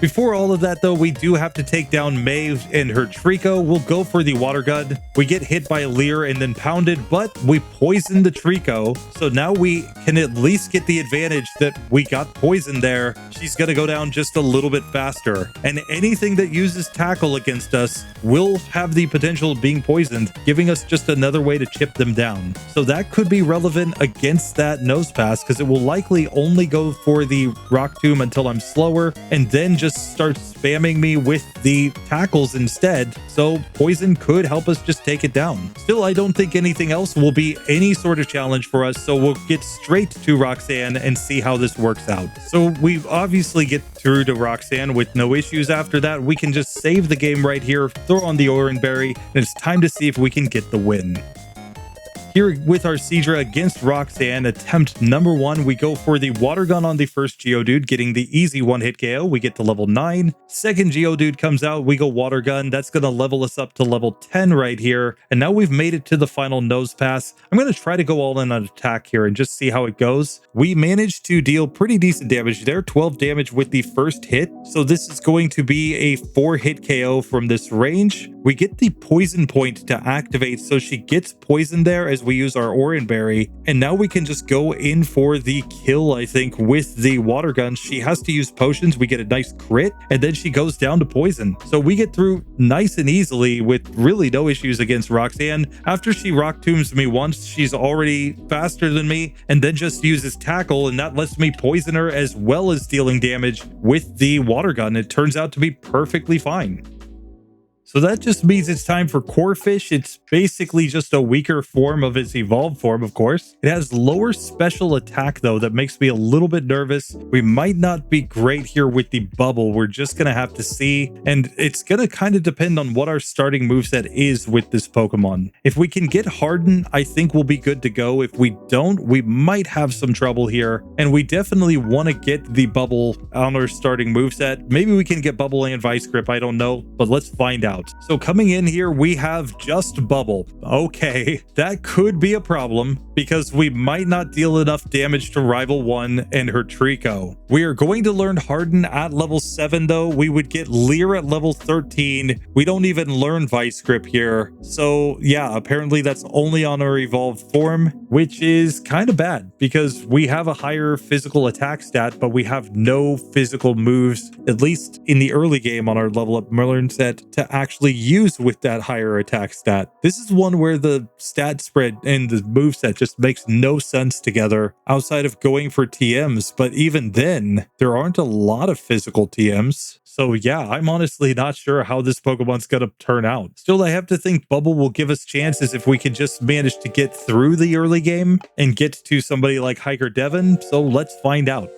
Before all of that, though, we do have to take down May and her Trico. We'll go for the Water Gun. We get hit by a Leer and then pounded, but we poison the Trico. So now we can at least get the advantage that we got poisoned there. She's going to go down just a little bit faster. And anything that uses Tackle against us will have the potential of being poisoned, giving us just another way to chip them down. So that could be relevant against that Nose Pass because it will likely only go for the Rock Tomb until I'm slower and then just start spamming me with the tackles instead. So poison could help us just take it down. Still, I don't think anything else will be any sort of challenge for us. So we'll get straight to Roxanne and see how this works out. So we obviously get through to Roxanne with no issues. After that, we can just save the game right here, throw on the Orange Berry, and it's time to see if we can get the win. Here with our Seadra against Roxanne, attempt number 1, we go for the Water Gun on the first Geodude, getting the easy one-hit KO. We get to level 9. Second Geodude comes out, we go Water Gun. That's going to level us up to level 10 right here. And now we've made it to the final Nose Pass. I'm going to try to go all in on attack here and just see how it goes. We managed to deal pretty decent damage there, 12 damage with the first hit. So this is going to be a 4-hit KO from this range. We get the Poison Point to activate, so she gets poisoned there as we use our Orange Berry, and now we can just go in for the kill, I think, with the Water Gun. She has to use potions, we get a nice crit, and then she goes down to poison. So we get through nice and easily with really no issues against Roxanne. After she Rock Tombs me once, she's already faster than me, and then just uses Tackle, and that lets me poison her as well as dealing damage with the Water Gun. It turns out to be perfectly fine. So that just means it's time for Corphish. It's basically just a weaker form of its evolved form, of course. It has lower special attack, though, that makes me a little bit nervous. We might not be great here with the Bubble. We're just going to have to see. And it's going to kind of depend on what our starting moveset is with this Pokemon. If we can get Harden, I think we'll be good to go. If we don't, we might have some trouble here. And we definitely want to get the Bubble on our starting moveset. Maybe we can get Bubble and Vice Grip. I don't know, but let's find out. So coming in here, we have just Bubble. Okay, that could be a problem because we might not deal enough damage to Rival 1 and her Trico. We are going to learn Harden at level 7, though. We would get Leer at level 13. We don't even learn Vice Grip here. So yeah, apparently that's only on our evolved form, which is kind of bad because we have a higher physical attack stat, but we have no physical moves, at least in the early game on our level up learn set, to actually use with that higher attack stat. This is one where the stat spread and the moveset just makes no sense together outside of going for TMs, but even then, there aren't a lot of physical TMs. So yeah, I'm honestly not sure how this Pokemon's gonna turn out. Still, I have to think Bubble will give us chances if we can just manage to get through the early game and get to somebody like Hiker Devon, so let's find out.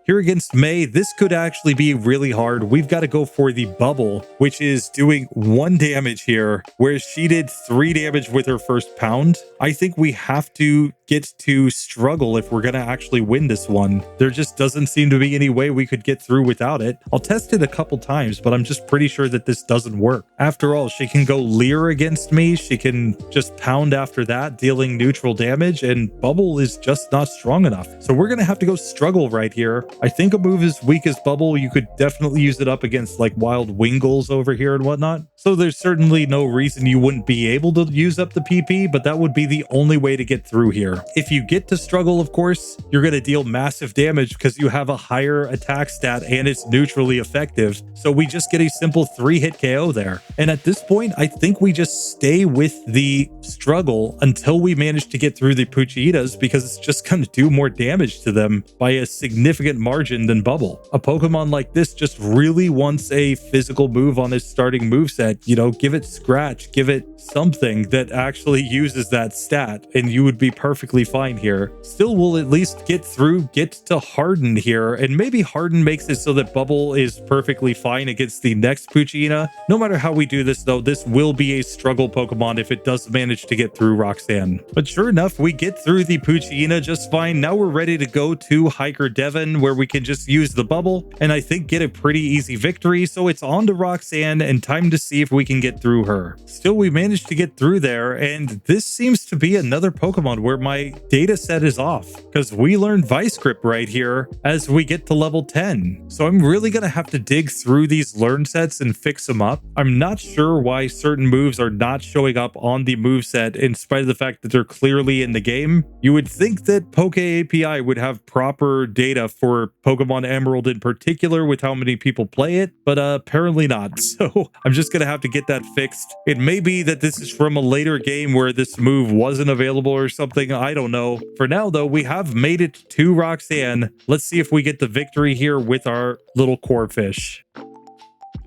Here against May, this could actually be really hard. We've got to go for the Bubble, which is doing 1 damage here, whereas she did 3 damage with her first pound. I think we have to get to struggle if we're going to actually win this one. There just doesn't seem to be any way we could get through without it. I'll test it a couple times, but I'm just pretty sure that this doesn't work. After all, she can go Leer against me. She can just pound after that, dealing neutral damage, and Bubble is just not strong enough. So we're going to have to go struggle right here. I think a move as weak as Bubble, you could definitely use it up against like Wild Wingles over here and whatnot. So there's certainly no reason you wouldn't be able to use up the PP, but that would be the only way to get through here. here. If you get to struggle, of course, you're going to deal massive damage because you have a higher attack stat and it's neutrally effective. So we just get a simple 3-hit KO there. And at this point, I think we just stay with the struggle until we manage to get through the Poochyitas, because it's just going to do more damage to them by a significant margin than Bubble. A Pokemon like this just really wants a physical move on its starting moveset. You know, give it Scratch, give it something that actually uses that stat, and you would be perfectly fine here. Still, we'll at least get to Harden here, and maybe Harden makes it so that Bubble is perfectly fine against the next Poochina. No matter how we do this, though, this will be a struggle Pokemon if it does manage to get through Roxanne. But sure enough, we get through the Poochina just fine. Now we're ready to go to Hiker Devon, where we can just use the Bubble, and I think get a pretty easy victory. So it's on to Roxanne, and time to see if we can get through her. Still, we managed to get through there, and this seems to be another Pokemon where my data set is off, because we learned Vice Grip right here as we get to level 10. So I'm really going to have to dig through these learn sets and fix them up. I'm not sure why certain moves are not showing up on the moveset in spite of the fact that they're clearly in the game. You would think that Poke API would have proper data for Pokemon Emerald in particular with how many people play it, but apparently not. So I'm just going to have to get that fixed. It may be that this is from a later game where this move wasn't available or something. I don't know. For now, though, we have made it to Roxanne. Let's see if we get the victory here with our little Corphish.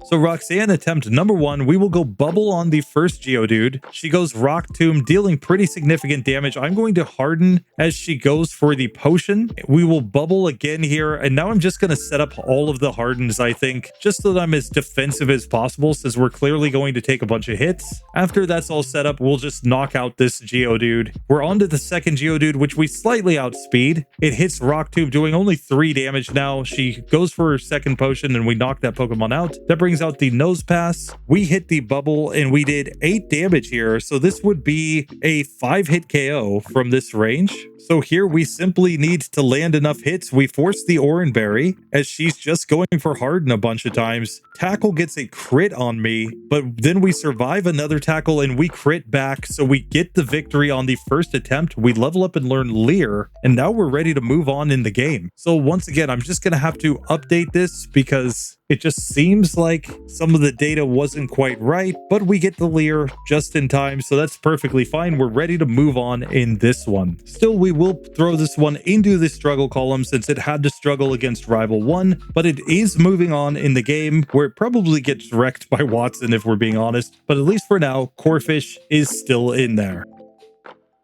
So Roxanne attempt number 1, we will go Bubble on the first Geodude. She goes Rock Tomb, dealing pretty significant damage. I'm going to Harden as she goes for the potion. We will Bubble again here, and now I'm just going to set up all of the Hardens, I think, just so that I'm as defensive as possible, since we're clearly going to take a bunch of hits. After that's all set up, we'll just knock out this Geodude. We're on to the second Geodude, which we slightly outspeed. It hits Rock Tomb, doing only 3 damage now. She goes for her second potion, and we knock that Pokemon out. That brings out the Nose Pass. We hit the Bubble, and we did 8 damage here, so this would be a 5-hit KO from this range. So here we simply need to land enough hits. We force the Oran Berry as she's just going for Harden a bunch of times. Tackle gets a crit on me, but then we survive another tackle and we crit back, so we get the victory on the first attempt. We level up and learn Leer, and now we're ready to move on in the game. So once again, I'm just going to have to update this because it just seems like some of the data wasn't quite right, but we get the Leer just in time, so that's perfectly fine. We're ready to move on in this one. Still, we will throw this one into the struggle column since it had to struggle against Rival 1, but it is moving on in the game where it probably gets wrecked by Watson if we're being honest, but at least for now, Corphish is still in there.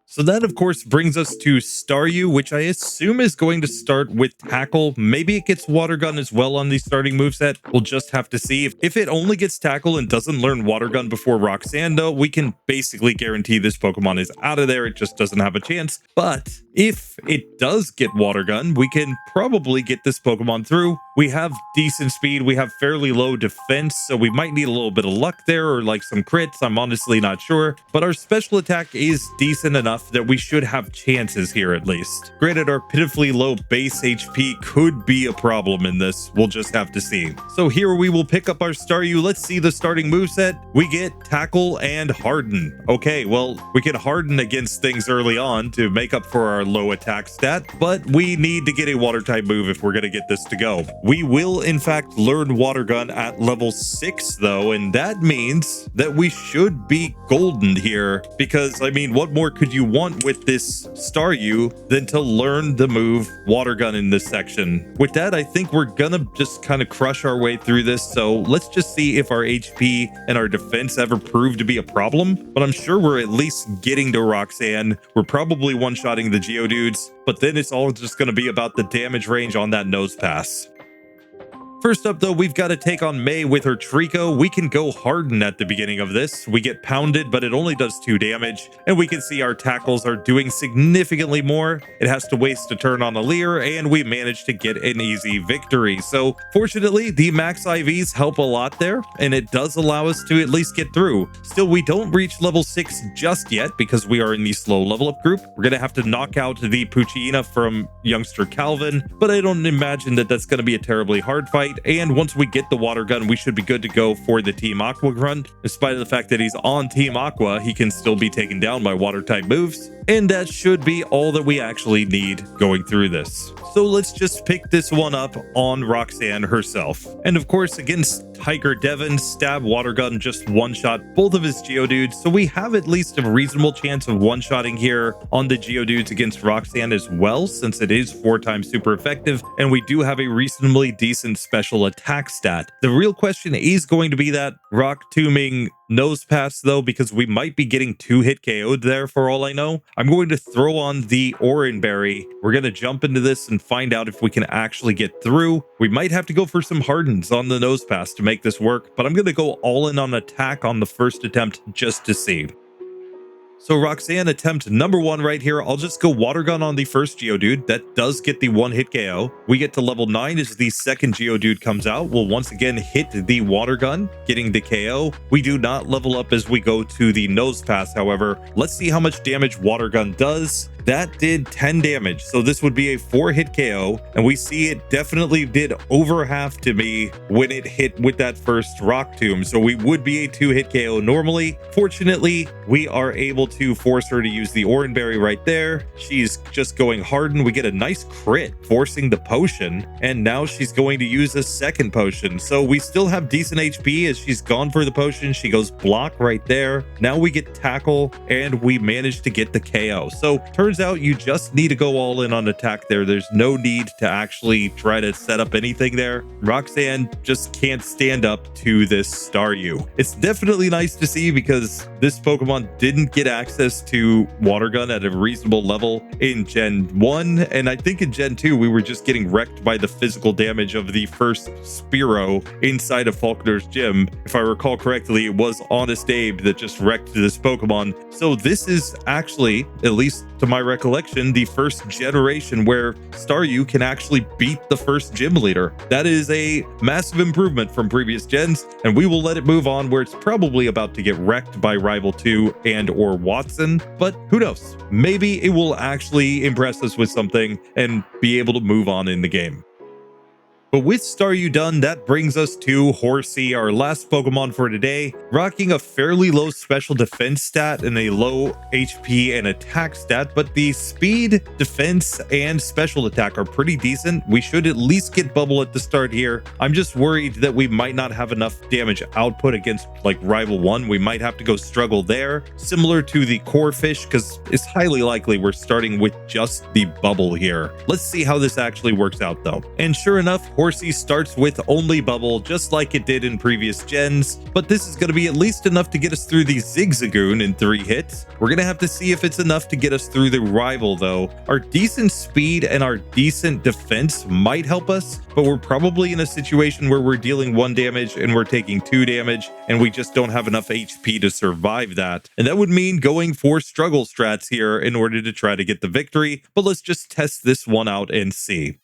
So that, of course, brings us to Staryu, which I assume is going to start with Tackle. Maybe it gets Water Gun as well on the starting moveset. We'll just have to see. If it only gets Tackle and doesn't learn Water Gun before Roxanne, though, we can basically guarantee this Pokemon is out of there. It just doesn't have a chance. But if it does get Water Gun, we can probably get this Pokemon through. We have decent speed. We have fairly low defense, so we might need a little bit of luck there or like some crits. I'm honestly not sure. But our special attack is decent enough that we should have chances here at least. Granted, our pitifully low base HP could be a problem in this. We'll just have to see. So here we will pick up our Staryu. Let's see the starting moveset. We get Tackle and Harden. Okay, well, we can Harden against things early on to make up for our low attack stat, but we need to get a water type move if we're going to get this to go. We will, in fact, learn Water Gun at level 6, though, and that means that we should be golden here because, I mean, what more could you want with this Staryu than to learn the move Water Gun in this section? With that, I think we're gonna just kind of crush our way through this, so let's just see if our HP and our defense ever prove to be a problem, but I'm sure we're at least getting to Roxanne. We're probably one-shotting the Geodudes, but then it's all just going to be about the damage range on that Nose Pass. First up, though, we've got to take on May with her Trico. We can go Harden at the beginning of this. We get pounded, but it only does 2 damage. And we can see our tackles are doing significantly more. It has to waste a turn on a Leer, and we managed to get an easy victory. So fortunately, the max IVs help a lot there, and it does allow us to at least get through. Still, we don't reach level 6 just yet because we are in the slow level up group. We're going to have to knock out the Poochina from youngster Calvin, but I don't imagine that that's going to be a terribly hard fight. fight. And once we get the water gun, we should be good to go for the Team Aqua grunt. Despite the fact that he's on Team Aqua, he can still be taken down by water type moves. And that should be all that we actually need going through this. So let's just pick this one up on Roxanne herself. And of course, against Tiger Devon, Stab Water Gun just one-shot both of his Geodudes. So we have at least a reasonable chance of one-shotting here on the Geodudes against Roxanne as well, since it is 4 times super effective. And we do have a reasonably decent special attack stat. The real question is going to be that Rock Tombing Nose Pass though, because we might be getting 2-hit KO'd there for all I know. I'm going to throw on the Oran Berry. We're going to jump into this and find out if we can actually get through. We might have to go for some hardens on the Nose Pass to make this work, but I'm going to go all in on attack on the first attempt just to see. So Roxanne attempt number 1 right here. I'll just go Water Gun on the first Geodude. That does get the 1-hit KO. We get to level 9 as the second Geodude comes out. We'll once again hit the Water Gun, getting the KO. We do not level up as we go to the Nose Pass, however. Let's see how much damage Water Gun does. That did 10 damage, so this would be a 4-hit KO, and we see it definitely did over half to me when it hit with that first Rock Tomb, so we would be a 2-hit KO normally. Fortunately, we are able to force her to use the Oran Berry right there. She's just going harden. We get a nice crit, forcing the potion, and now she's going to use a second potion, so we still have decent HP as she's gone for the potion. She goes block right there. Now we get tackle, and we manage to get the KO. So turns out you just need to go all in on attack there. There's no need to actually try to set up anything there. Roxanne just can't stand up to this Staryu. It's definitely nice to see because this Pokemon didn't get access to Water Gun at a reasonable level in Gen 1, and I think in Gen 2 we were just getting wrecked by the physical damage of the first Spearow inside of Falkner's gym. If I recall correctly, it was Honest Abe that just wrecked this Pokemon. So this is actually, at least to my recollection, the first generation where Staryu can actually beat the first gym leader. That is a massive improvement from previous gens, and we will let it move on where it's probably about to get wrecked by Rival 2 and or Watson, but who knows? Maybe it will actually impress us with something and be able to move on in the game. But with Staryu done, that brings us to Horsea, our last Pokemon for today, rocking a fairly low special defense stat and a low HP and attack stat, but the speed, defense, and special attack are pretty decent. We should at least get Bubble at the start here. I'm just worried that we might not have enough damage output against like Rival 1. We might have to go struggle there, similar to the Corphish, because it's highly likely we're starting with just the Bubble here. Let's see how this actually works out though. And sure enough, Horsea starts with only Bubble, just like it did in previous gens, but this is going to be at least enough to get us through the Zigzagoon in 3 hits. We're going to have to see if it's enough to get us through the Rival though. Our decent speed and our decent defense might help us, but we're probably in a situation where we're dealing 1 damage and we're taking 2 damage, and we just don't have enough HP to survive that. And that would mean going for struggle strats here in order to try to get the victory, but let's just test this one out and see.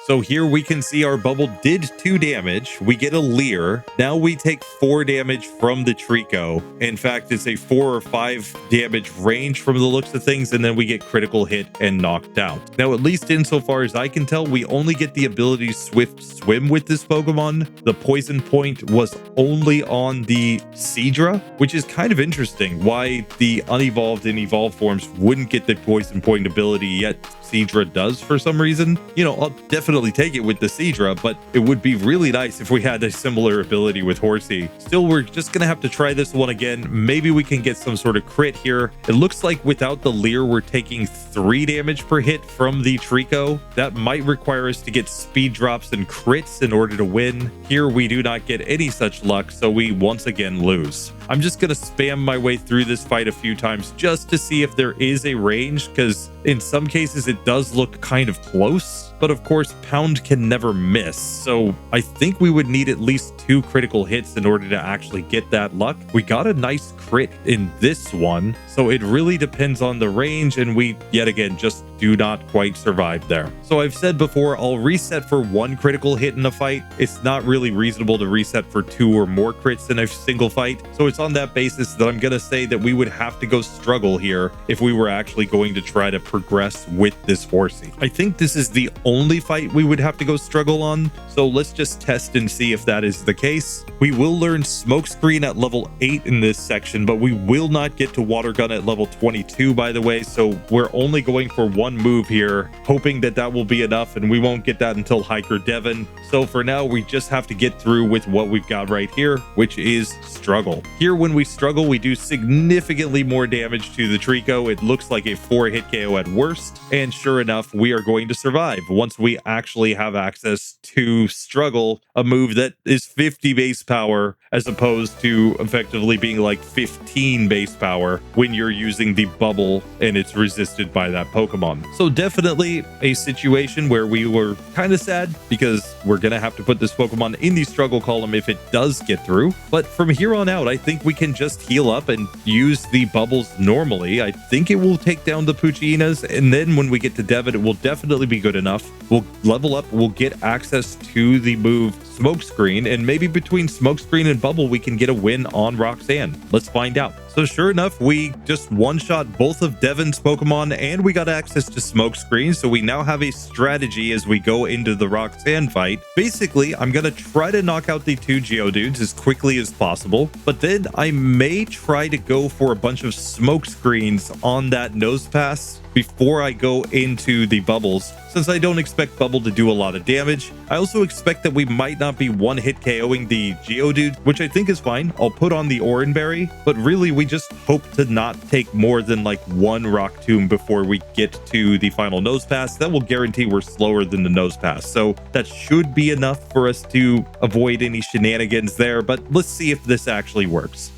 So here we can see our Bubble did 2 damage. We get a Leer. Now we take 4 damage from the Trico. In fact, it's a 4 or 5 damage range from the looks of things, and then we get critical hit and knocked out. Now, at least insofar as I can tell, we only get the ability Swift Swim with this Pokemon. The poison point was only on the Seadra, which is kind of interesting why the unevolved and evolved forms wouldn't get the poison point ability, yet Seadra does for some reason. You know, I'll definitely take it with the Seadra, but it would be really nice if we had a similar ability with Horsea. Still, we're just gonna have to try this one again. Maybe we can get some sort of crit here. It looks like without the Leer, we're taking 3 damage per hit from the Trico. That might require us to get speed drops and crits in order to win. Here, we do not get any such luck, so we once again lose. I'm just gonna spam my way through this fight a few times just to see if there is a range, because in some cases it does look kind of close. But of course, Pound can never miss, so I think we would need at least 2 critical hits in order to actually get that luck. We got a nice crit in this one, so it really depends on the range, and we, yet again, just do not quite survive there. So I've said before, I'll reset for 1 critical hit in a fight. It's not really reasonable to reset for 2 or more crits in a single fight. So it's on that basis that I'm going to say that we would have to go struggle here if we were actually going to try to progress with this Horsea. I think this is the only fight we would have to go struggle on. So let's just test and see if that is the case. We will learn Smokescreen at level 8 in this section, but we will not get to Water Gun at level 22, by the way. So we're only going for 1 move here, hoping that that will be enough, and we won't get that until Hiker Devon. So for now, we just have to get through with what we've got right here, which is struggle. Here, when we struggle, we do significantly more damage to the Trico. It looks like a 4-hit KO at worst, and sure enough, we are going to survive once we actually have access to struggle, a move that is 50 base power as opposed to effectively being like 15 base power when you're using the bubble and it's resisted by that Pokemon. So definitely a situation where we were kind of sad because we're gonna have to put this Pokemon in the struggle column if it does get through. But from here on out, I think we can just heal up and use the bubbles normally. I think it will take down the Puchinas, and then when we get to Devon, it will definitely be good enough. We'll level up, we'll get access to the move Smokescreen, and maybe between Smokescreen and Bubble, we can get a win on Roxanne. Let's find out. So sure enough, we just one-shot both of Devon's Pokemon, and we got access to Smokescreen, so we now have a strategy as we go into the Roxanne fight. Basically, I'm going to try to knock out the 2 Geodudes as quickly as possible, but then I may try to go for a bunch of Smokescreens on that Nose Pass before I go into the bubbles, since I don't expect Bubble to do a lot of damage. I also expect that we might not be 1-hit KOing the Geodude, which I think is fine. I'll put on the Oranberry, but really we just hope to not take more than like 1 Rock Tomb before we get to the final Nose Pass. That will guarantee we're slower than the Nose Pass, so that should be enough for us to avoid any shenanigans there, but let's see if this actually works.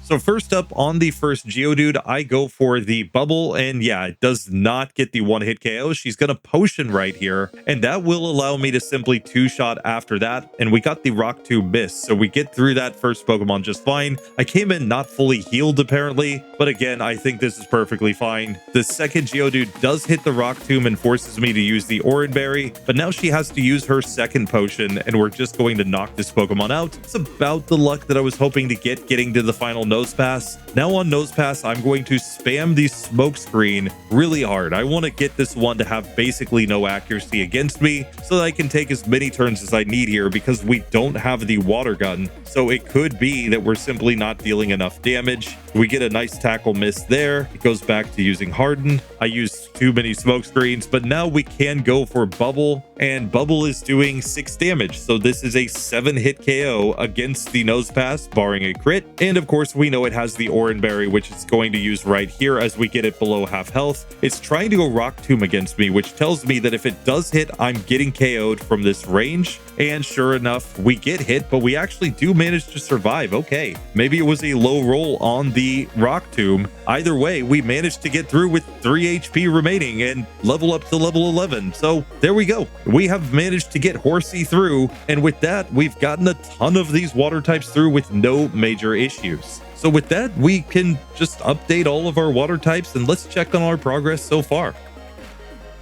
So first up, on the first Geodude, I go for the Bubble, and yeah, it does not get the 1-hit KO. She's going to Potion right here, and that will allow me to simply 2-shot after that, and we got the Rock Tomb miss, so we get through that first Pokemon just fine. I came in not fully healed apparently, but again, I think this is perfectly fine. The second Geodude does hit the Rock Tomb and forces me to use the Oranberry, but now she has to use her second potion, and we're just going to knock this Pokemon out. It's about the luck that I was hoping to get getting to the final Nose Pass. Now on Nose Pass, I'm going to spam the Smokescreen really hard. I want to get this one to have basically no accuracy against me so that I can take as many turns as I need here, because we don't have the Water Gun. So it could be that we're simply not dealing enough damage. We get a nice tackle miss there. It goes back to using Harden. I used too many Smokescreens, but now we can go for Bubble, and Bubble is doing 6 damage. So this is a 7-hit KO against the Nose Pass, barring a crit. And of course, we know it has the Oranberry, which it's going to use right here as we get it below half health. It's trying to go Rock Tomb against me, which tells me that if it does hit, I'm getting KO'd from this range. And sure enough, we get hit, but we actually do manage to survive. Okay, maybe it was a low roll on the Rock Tomb. Either way, we managed to get through with 3 HP remaining and level up to level 11. So there we go. We have managed to get Horsea through, and with that, we've gotten a ton of these water types through with no major issues. So with that, we can just update all of our water types, and let's check on our progress so far.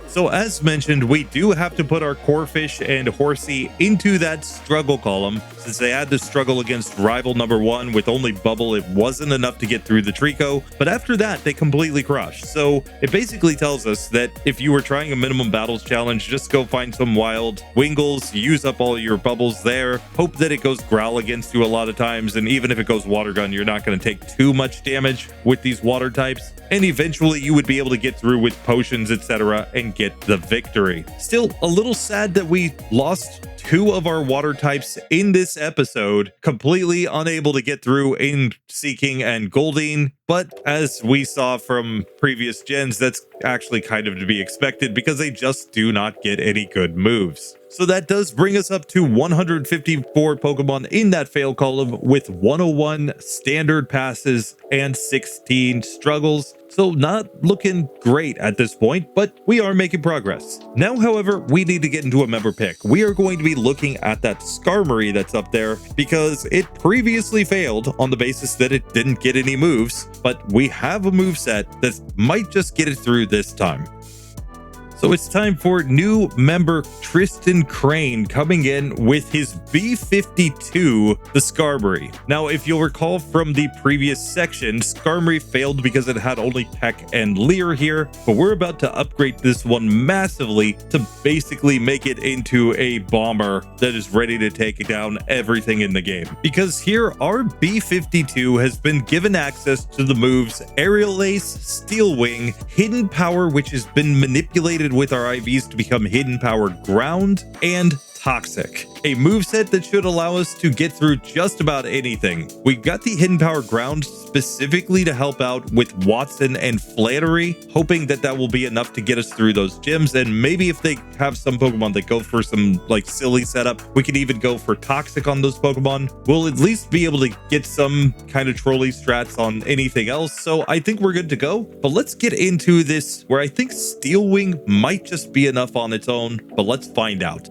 So as mentioned, we do have to put our Corphish and Horsea into that struggle column. Since they had to struggle against rival number 1 with only Bubble, it wasn't enough to get through the Trico, but after that, they completely crushed. So it basically tells us that if you were trying a minimum battles challenge, just go find some wild Wingles, use up all your bubbles there, hope that it goes Growl against you a lot of times, and even if it goes Water Gun, you're not going to take too much damage with these water types, and eventually you would be able to get through with potions, etc., and get the victory. Still a little sad that we lost 2 of our water types in this episode, completely unable to get through in Seaking and Goldeen. But as we saw from previous gens, that's actually kind of to be expected because they just do not get any good moves. So that does bring us up to 154 Pokemon in that fail column with 101 standard passes and 16 struggles. So not looking great at this point, but we are making progress. Now, however, we need to get into a member pick. We are going to be looking at that Skarmory that's up there because it previously failed on the basis that it didn't get any moves. but we have a moveset that might just get it through this time. So it's time for new member Tristan Crain coming in with his B52, the Skarmory. Now, if you'll recall from the previous section, Skarmory failed because it had only Peck and Leer here, but we're about to upgrade this one massively to basically make it into a bomber that is ready to take down everything in the game. Because here, our B52 has been given access to the moves Aerial Ace, Steel Wing, Hidden Power, which has been manipulated with our IVs to become Hidden Power Ground, and Toxic, a moveset that should allow us to get through just about anything. We got the Hidden Power Ground specifically to help out with Watson and Flannery, hoping that that will be enough to get us through those gyms. And maybe if they have some Pokemon that go for some like silly setup, we could even go for Toxic on those Pokemon. We'll at least be able to get some kind of trolley strats on anything else. So I think we're good to go. But let's get into this where I think Steel Wing might just be enough on its own, but let's find out.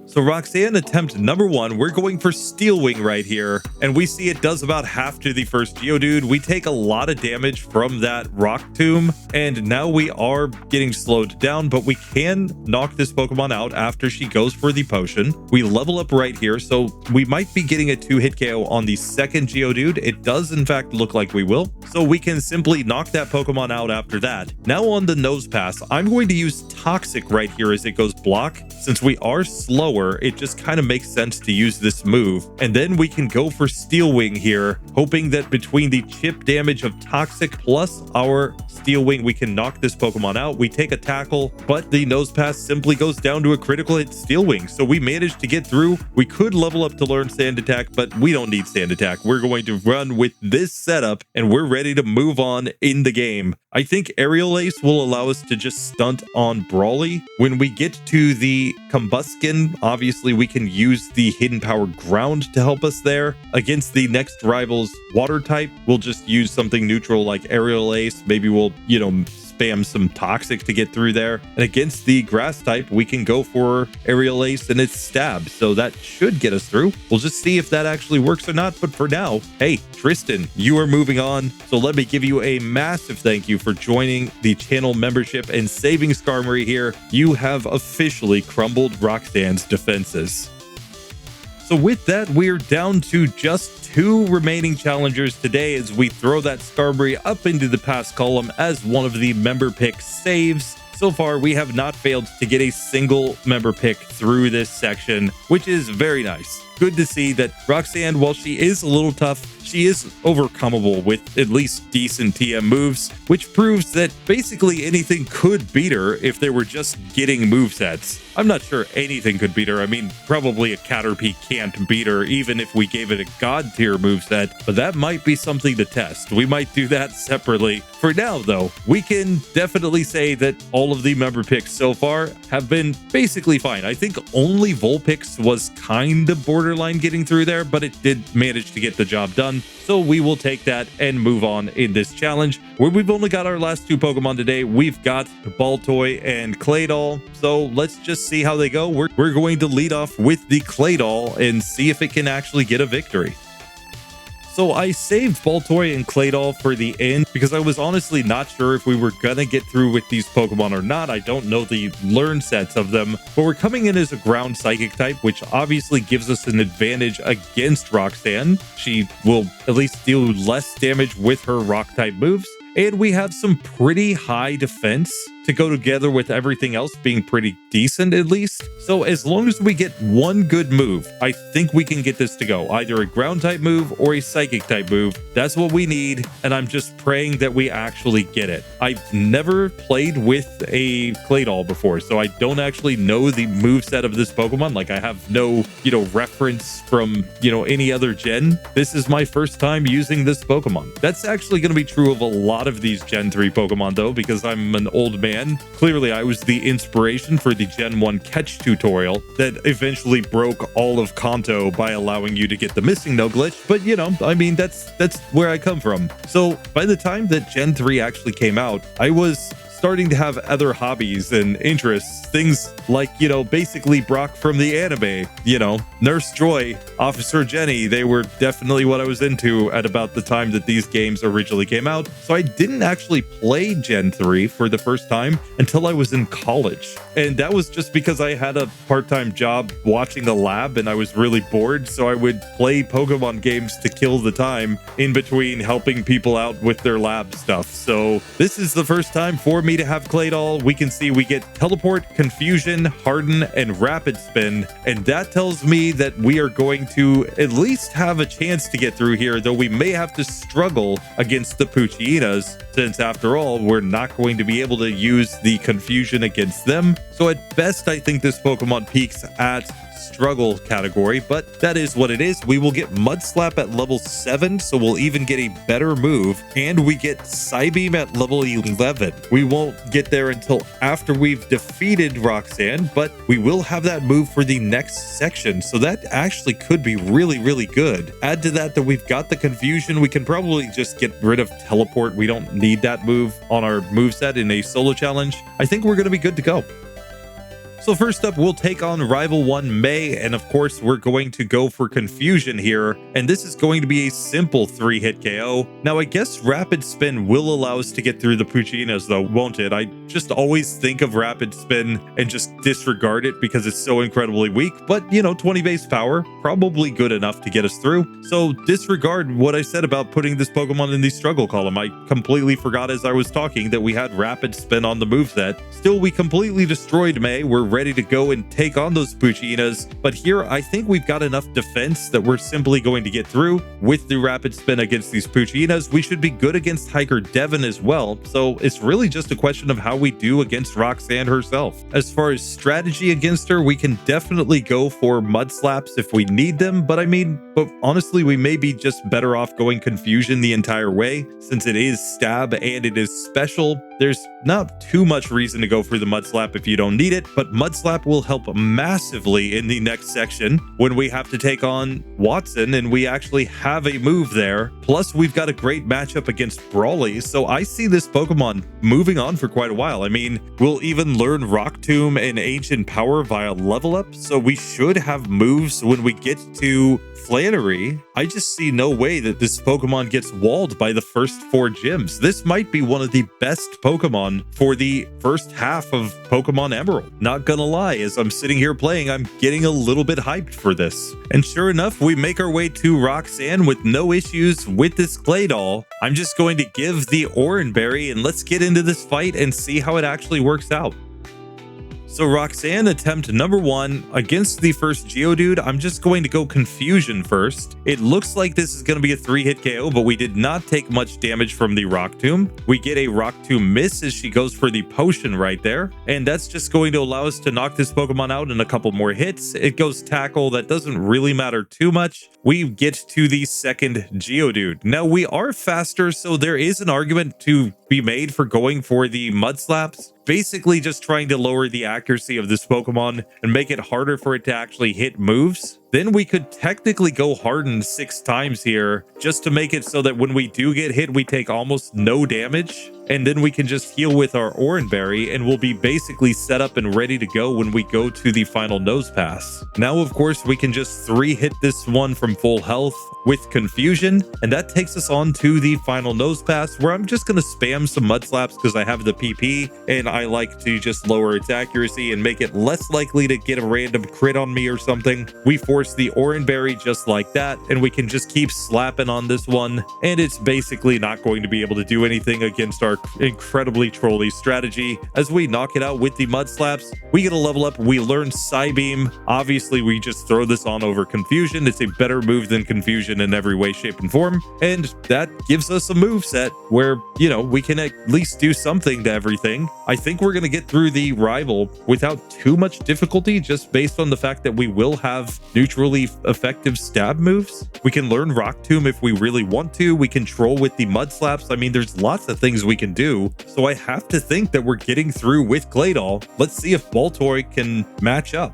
So Roxanne attempt number 1, we're going for Steel Wing right here, and we see it does about half to the first Geodude. We take a lot of damage from that Rock Tomb, and now we are getting slowed down, but we can knock this Pokemon out after she goes for the potion. We level up right here, so we might be getting a 2-hit KO on the second Geodude. It does in fact look like we will, so we can simply knock that Pokemon out after that. Now on the Nose Pass, I'm going to use Toxic right here as it goes block. Since we are slower, it just kind of makes sense to use this move. And then we can go for Steel Wing here, hoping that between the chip damage of Toxic plus our Steel Wing, we can knock this Pokemon out. We take a tackle, but the Nose Pass simply goes down to a critical hit Steel Wing. So we managed to get through. We could level up to learn Sand Attack, but we don't need Sand Attack. We're going to run with this setup, and we're ready to move on in the game. I think Aerial Ace will allow us to just stunt on Brawly. When we get to the Kangaskhan, obviously we can use the Hidden Power Ground to help us there. Against the next rival's Water type, we'll just use something neutral like Aerial Ace. Maybe we'll, spam some Toxic to get through there. And against the Grass type, we can go for Aerial Ace and its Stab. So that should get us through. We'll just see if that actually works or not. But for now, hey, Tristan, you are moving on. So let me give you a massive thank you for joining the channel membership and saving Skarmory here. You have officially crumbled Roxanne's defenses. So with that, we're down to just 2 remaining challengers today as we throw that Skarmory up into the pass column as one of the member pick saves. So far, we have not failed to get a single member pick through this section, which is very nice. Good to see that Roxanne, while she is a little tough, she is overcomable with at least decent TM moves, which proves that basically anything could beat her if they were just getting movesets. I'm not sure anything could beat her. I mean, probably a Caterpie can't beat her even if we gave it a God tier moveset, but that might be something to test. We might do that separately. For now, though, we can definitely say that all of the member picks so far have been basically fine. I think only Vulpix was kind of borderline getting through there, but it did manage to get the job done. So we will take that and move on in this challenge where we've only got our last 2 Pokemon today. We've got Baltoy and Claydol. So let's just see how they go. We're going to lead off with the Claydol and see if it can actually get a victory. So I saved Baltoy and Claydol for the end because I was honestly not sure if we were gonna get through with these Pokemon or not. I don't know the learn sets of them, but we're coming in as a ground psychic type, which obviously gives us an advantage against Roxanne. She will at least deal less damage with her rock type moves. And we have some pretty high defense to go together with everything else being pretty decent at least. So as long as we get one good move, I think we can get this to go. Either a ground type move or a psychic type move. That's what we need. And I'm just praying that we actually get it. I've never played with a Claydol before, so I don't actually know the moveset of this Pokemon. Like I have no, reference from, any other gen. This is my first time using this Pokemon. That's actually going to be true of a lot of these Gen 3 Pokemon though, because I'm an old man. Clearly, I was the inspiration for the Gen 1 catch tutorial that eventually broke all of Kanto by allowing you to get the missing no glitch. But that's where I come from. So by the time that Gen 3 actually came out, I was starting to have other hobbies and interests, things like, basically Brock from the anime, Nurse Joy, Officer Jenny. They were definitely what I was into at about the time that these games originally came out. So I didn't actually play Gen 3 for the first time until I was in college. And that was just because I had a part-time job watching the lab and I was really bored. So I would play Pokemon games to kill the time in between helping people out with their lab stuff. So this is the first time for me to have Claydol. We can see we get Teleport, Confusion, Harden, and Rapid Spin. And that tells me that we are going to at least have a chance to get through here, though we may have to struggle against the Poochyenas, since after all, we're not going to be able to use the Confusion against them. So at best, I think this Pokemon peaks at struggle category, but that is what it is. We will get Mud Slap at level 7, so we'll even get a better move, and we get Psybeam at level 11. We won't get there until after we've defeated Roxanne, but we will have that move for the next section, so that actually could be really, really good. Add to that we've got the Confusion. We can probably just get rid of Teleport. We don't need that move on our moveset in a solo challenge. I think we're going to be good to go. So first up, we'll take on Rival 1 May, and of course, we're going to go for Confusion here, and this is going to be a simple 3-hit KO. Now, I guess Rapid Spin will allow us to get through the Poochyenas, though, won't it? I just always think of Rapid Spin and just disregard it because it's so incredibly weak, but, 20 base power, probably good enough to get us through. So disregard what I said about putting this Pokemon in the struggle column. I completely forgot as I was talking that we had Rapid Spin on the moveset. Still, we completely destroyed May. We're ready to go and take on those Poochyenas, but here I think we've got enough defense that we're simply going to get through with the Rapid Spin against these Poochyenas. We should be good against Hiker Devon as well, so it's really just a question of how we do against Roxanne herself. As far as strategy against her, we can definitely go for Mud Slaps if we need them, but honestly, we may be just better off going Confusion the entire way, since it is stab and it is special. There's not too much reason to go for the Mud Slap if you don't need it, but Mud Slap will help massively in the next section when we have to take on Watson and we actually have a move there. Plus, we've got a great matchup against Brawly, so I see this Pokemon moving on for quite a while. I mean, we'll even learn Rock Tomb and Ancient Power via level up, so we should have moves when we get to Flannery. I just see no way that this Pokemon gets walled by the first 4 gyms. This might be one of the best Pokemon for the first half of Pokemon Emerald. Not gonna lie, as I'm sitting here playing, I'm getting a little bit hyped for this. And sure enough, we make our way to Roxanne with no issues with this Claydol. I'm just going to give the Oranberry and let's get into this fight and see how it actually works out. So Roxanne attempt number 1 against the first Geodude. I'm just going to go Confusion first. It looks like this is going to be a 3-hit KO, but we did not take much damage from the Rock Tomb. We get a Rock Tomb miss as she goes for the potion right there. And that's just going to allow us to knock this Pokemon out in a couple more hits. It goes Tackle. That doesn't really matter too much. We get to the second Geodude. Now we are faster, so there is an argument to be made for going for the Mud Slaps. Basically just trying to lower the accuracy of this Pokemon and make it harder for it to actually hit moves. Then we could technically go Harden 6 times here just to make it so that when we do get hit, we take almost no damage. And then we can just heal with our Oranberry and we'll be basically set up and ready to go when we go to the final Nose Pass. Now, of course, we can just 3-hit this one from full health with Confusion, and that takes us on to the final Nose Pass, where I'm just going to spam some Mud Slaps because I have the PP and I like to just lower its accuracy and make it less likely to get a random crit on me or something. We force the Oranberry just like that, and we can just keep slapping on this one, and it's basically not going to be able to do anything against our incredibly trolly strategy. As we knock it out with the Mud Slaps, we get a level up. We learn Psybeam. Obviously, we just throw this on over Confusion. It's a better move than Confusion in every way, shape, and form, and that gives us a move set where, we can at least do something to everything. I think we're going to get through the rival without too much difficulty, just based on the fact that we will have neutrally effective stab moves. We can learn Rock Tomb if we really want to. We can troll with the Mud Slaps. I mean, there's lots of things we can do. So I have to think that we're getting through with Claydol. Let's see if Baltoy can match up.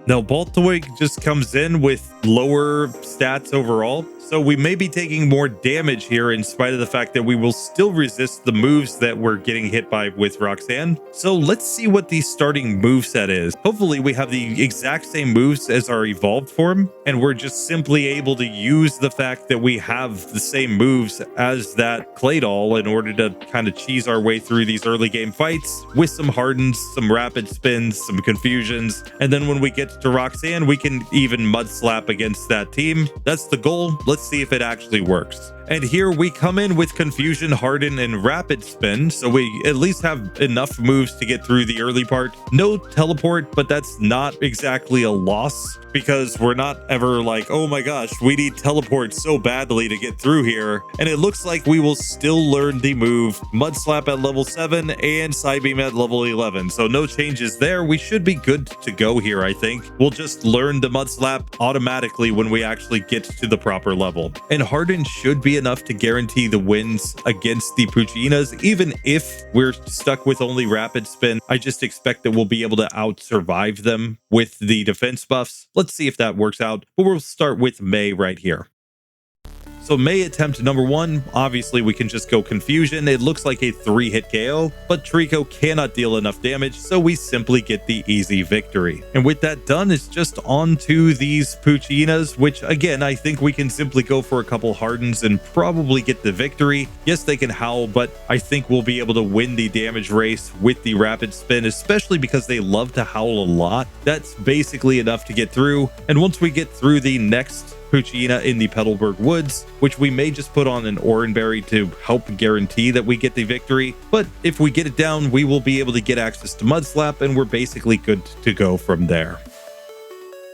Now, Baltoy just comes in with lower stats overall. So we may be taking more damage here in spite of the fact that we will still resist the moves that we're getting hit by with Roxanne. So let's see what the starting moveset is. Hopefully we have the exact same moves as our evolved form, and we're just simply able to use the fact that we have the same moves as that Claydol in order to kind of cheese our way through these early game fights with some hardens, some rapid spins, some confusions, and then when we get to Roxanne, we can even mud slap against that team. That's the goal. Let's see if it actually works. And here we come in with Confusion, Harden, and Rapid Spin, so we at least have enough moves to get through the early part. No teleport, but that's not exactly a loss, because we're not ever like, oh my gosh, we need teleport so badly to get through here. And it looks like we will still learn the move Mud Slap at level 7 and Psybeam at level 11. So no changes there. We should be good to go here, I think. We'll just learn the Mud Slap automatically when we actually get to the proper level. And Harden should be enough to guarantee the wins against the Poochyinas, even if we're stuck with only Rapid Spin. I just expect that we'll be able to out-survive them with the defense buffs. Let's see if that works out, but we'll start with May right here. So May attempt number 1, obviously we can just go Confusion. It looks like a 3-hit KO, but Trico cannot deal enough damage, so we simply get the easy victory. And with that done, it's just on to these Poochyinas, which again, I think we can simply go for a couple Hardens and probably get the victory. Yes, they can howl, but I think we'll be able to win the damage race with the Rapid Spin, especially because they love to howl a lot. That's basically enough to get through. And once we get through the next Poochyyina in the Petalburg Woods, which we may just put on an Oranberry to help guarantee that we get the victory. But if we get it down, we will be able to get access to Mud Slap, and we're basically good to go from there.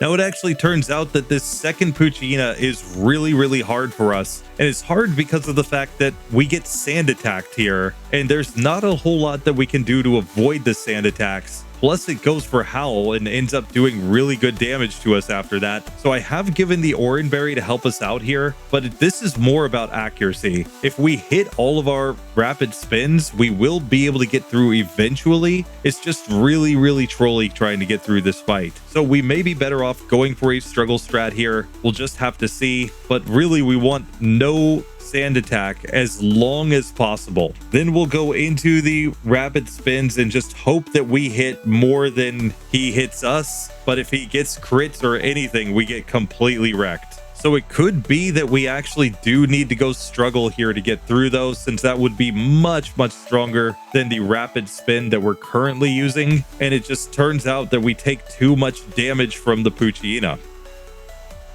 Now, it actually turns out that this second Poochyyina is really hard for us. And it's hard because of the fact that we get sand attacked here, and there's not a whole lot that we can do to avoid the sand attacks. Plus, it goes for Howl and ends up doing really good damage to us after that. So I have given the Oranberry to help us out here, but this is more about accuracy. If we hit all of our rapid spins, we will be able to get through eventually. It's just really trolly trying to get through this fight. So we may be better off going for a struggle strat here. We'll just have to see, but really we want no sand attack as long as possible. Then we'll go into the rapid spins and just hope that we hit more than he hits us. But if he gets crits or anything, we get completely wrecked. So it could be that we actually do need to go struggle here to get through those, since that would be much stronger than the rapid spin that we're currently using. And it just turns out that we take too much damage from the Poochyyina.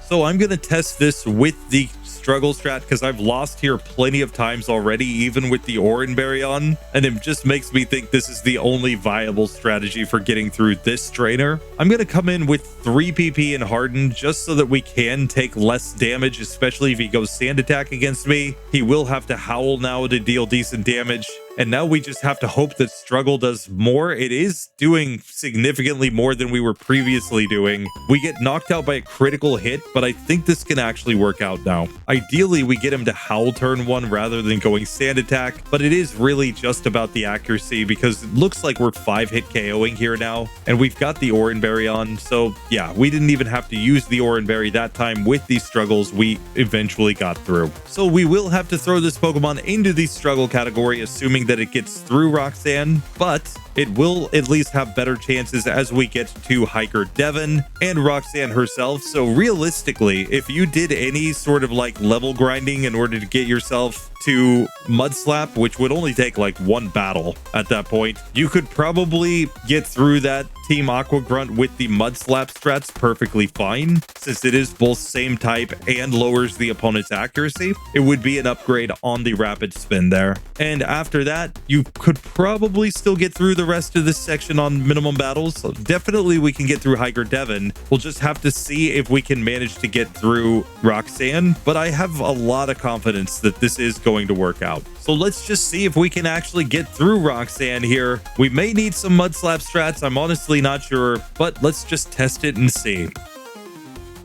So I'm going to test this with the struggle strat because I've lost here plenty of times already, even with the Oranberry on, and it just makes me think this is the only viable strategy for getting through this trainer. I'm going to come in with 3 PP and Harden just so that we can take less damage, especially if he goes sand attack against me. He will have to howl now to deal decent damage. And now we just have to hope that struggle does more. It is doing significantly more than we were previously doing. We get knocked out by a critical hit, but I think this can actually work out now. Ideally, we get him to howl turn 1 rather than going sand attack, but it is really just about the accuracy because it looks like we're 5-hit KOing here now, and we've got the Oranberry on. So yeah, we didn't even have to use the Oranberry that time with these struggles. We eventually got through. So we will have to throw this Pokemon into the struggle category, assuming that it gets through Roxanne, but it will at least have better chances as we get to Hiker Devon and Roxanne herself. So realistically, if you did any sort of like level grinding in order to get yourself to Mud Slap, which would only take like 1 battle at that point, you could probably get through that Team Aqua Grunt with the Mud Slap strats perfectly fine, since it is both same type and lowers the opponent's accuracy. It would be an upgrade on the rapid spin there. And after that, you could probably still get through the rest of this section on minimum battles. So definitely we can get through Hiker Devon. We'll just have to see if we can manage to get through Roxanne, but I have a lot of confidence that this is going to work out. So let's just see if we can actually get through Roxanne here. We may need some Mud Slap strats. I'm honestly not sure, but let's just test it and see.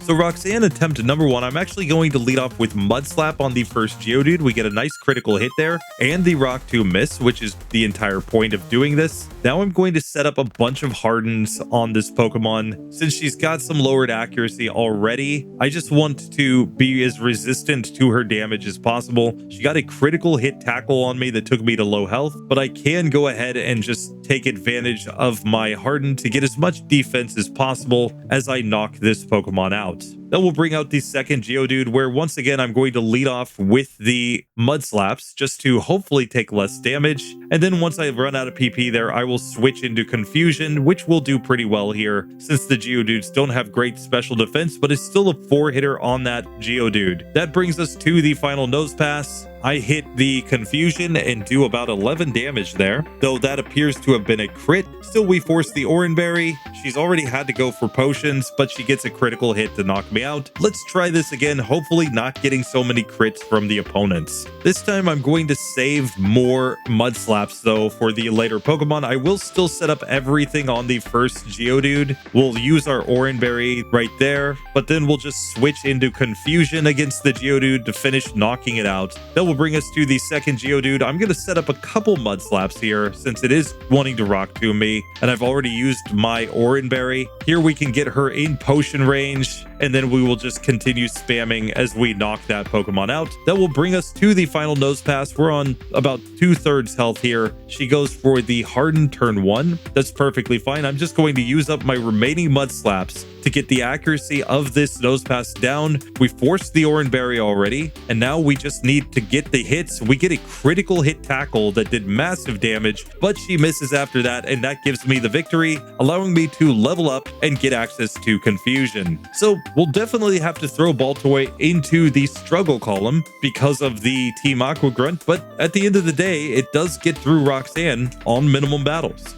So So Roxanne attempt number 1, I'm actually going to lead off with Mud Slap on the first Geodude. We get a nice critical hit there, and the Rock 2 miss, which is the entire point of doing this. Now I'm going to set up a bunch of Hardens on this Pokemon. Since she's got some lowered accuracy already, I just want to be as resistant to her damage as possible. She got a critical hit tackle on me that took me to low health, but I can go ahead and just take advantage of my Harden to get as much defense as possible as I knock this Pokemon out. Then we'll bring out the second Geodude, where once again I'm going to lead off with the Mud Slaps just to hopefully take less damage. And then once I run out of PP there, I will switch into Confusion, which will do pretty well here since the Geodudes don't have great special defense, but it's still a 4-hitter on that Geodude. That brings us to the final Nose Pass. I hit the Confusion and do about 11 damage there, though that appears to have been a crit. Still, we force the Oranberry. She's already had to go for potions, but she gets a critical hit to knock me out. Let's try this again, hopefully not getting so many crits from the opponents. This time I'm going to save more Mud Slaps though for the later Pokemon. I will still set up everything on the first Geodude. We'll use our Oranberry right there, but then we'll just switch into Confusion against the Geodude to finish knocking it out. That will bring us to the second Geodude. I'm going to set up a couple Mud Slaps here since it is wanting to Rock Tomb me, and I've already used my Oranberry. Here we can get her in potion range, and then we will just continue spamming as we knock that Pokemon out. That will bring us to the final Nose Pass. We're on about 2/3 health here. She goes for the Harden turn 1. That's perfectly fine. I'm just going to use up my remaining Mud Slaps to get the accuracy of this Nose Pass down. We forced the Oranberry already, and now we just need to get the hits. We get a critical hit tackle that did massive damage, but she misses after that, and that gives me the victory, allowing me to level up and get access to Confusion. So we'll definitely have to throw Baltoy into the struggle column because of the Team Aqua Grunt, but at the end of the day, it does get through Roxanne on minimum battles.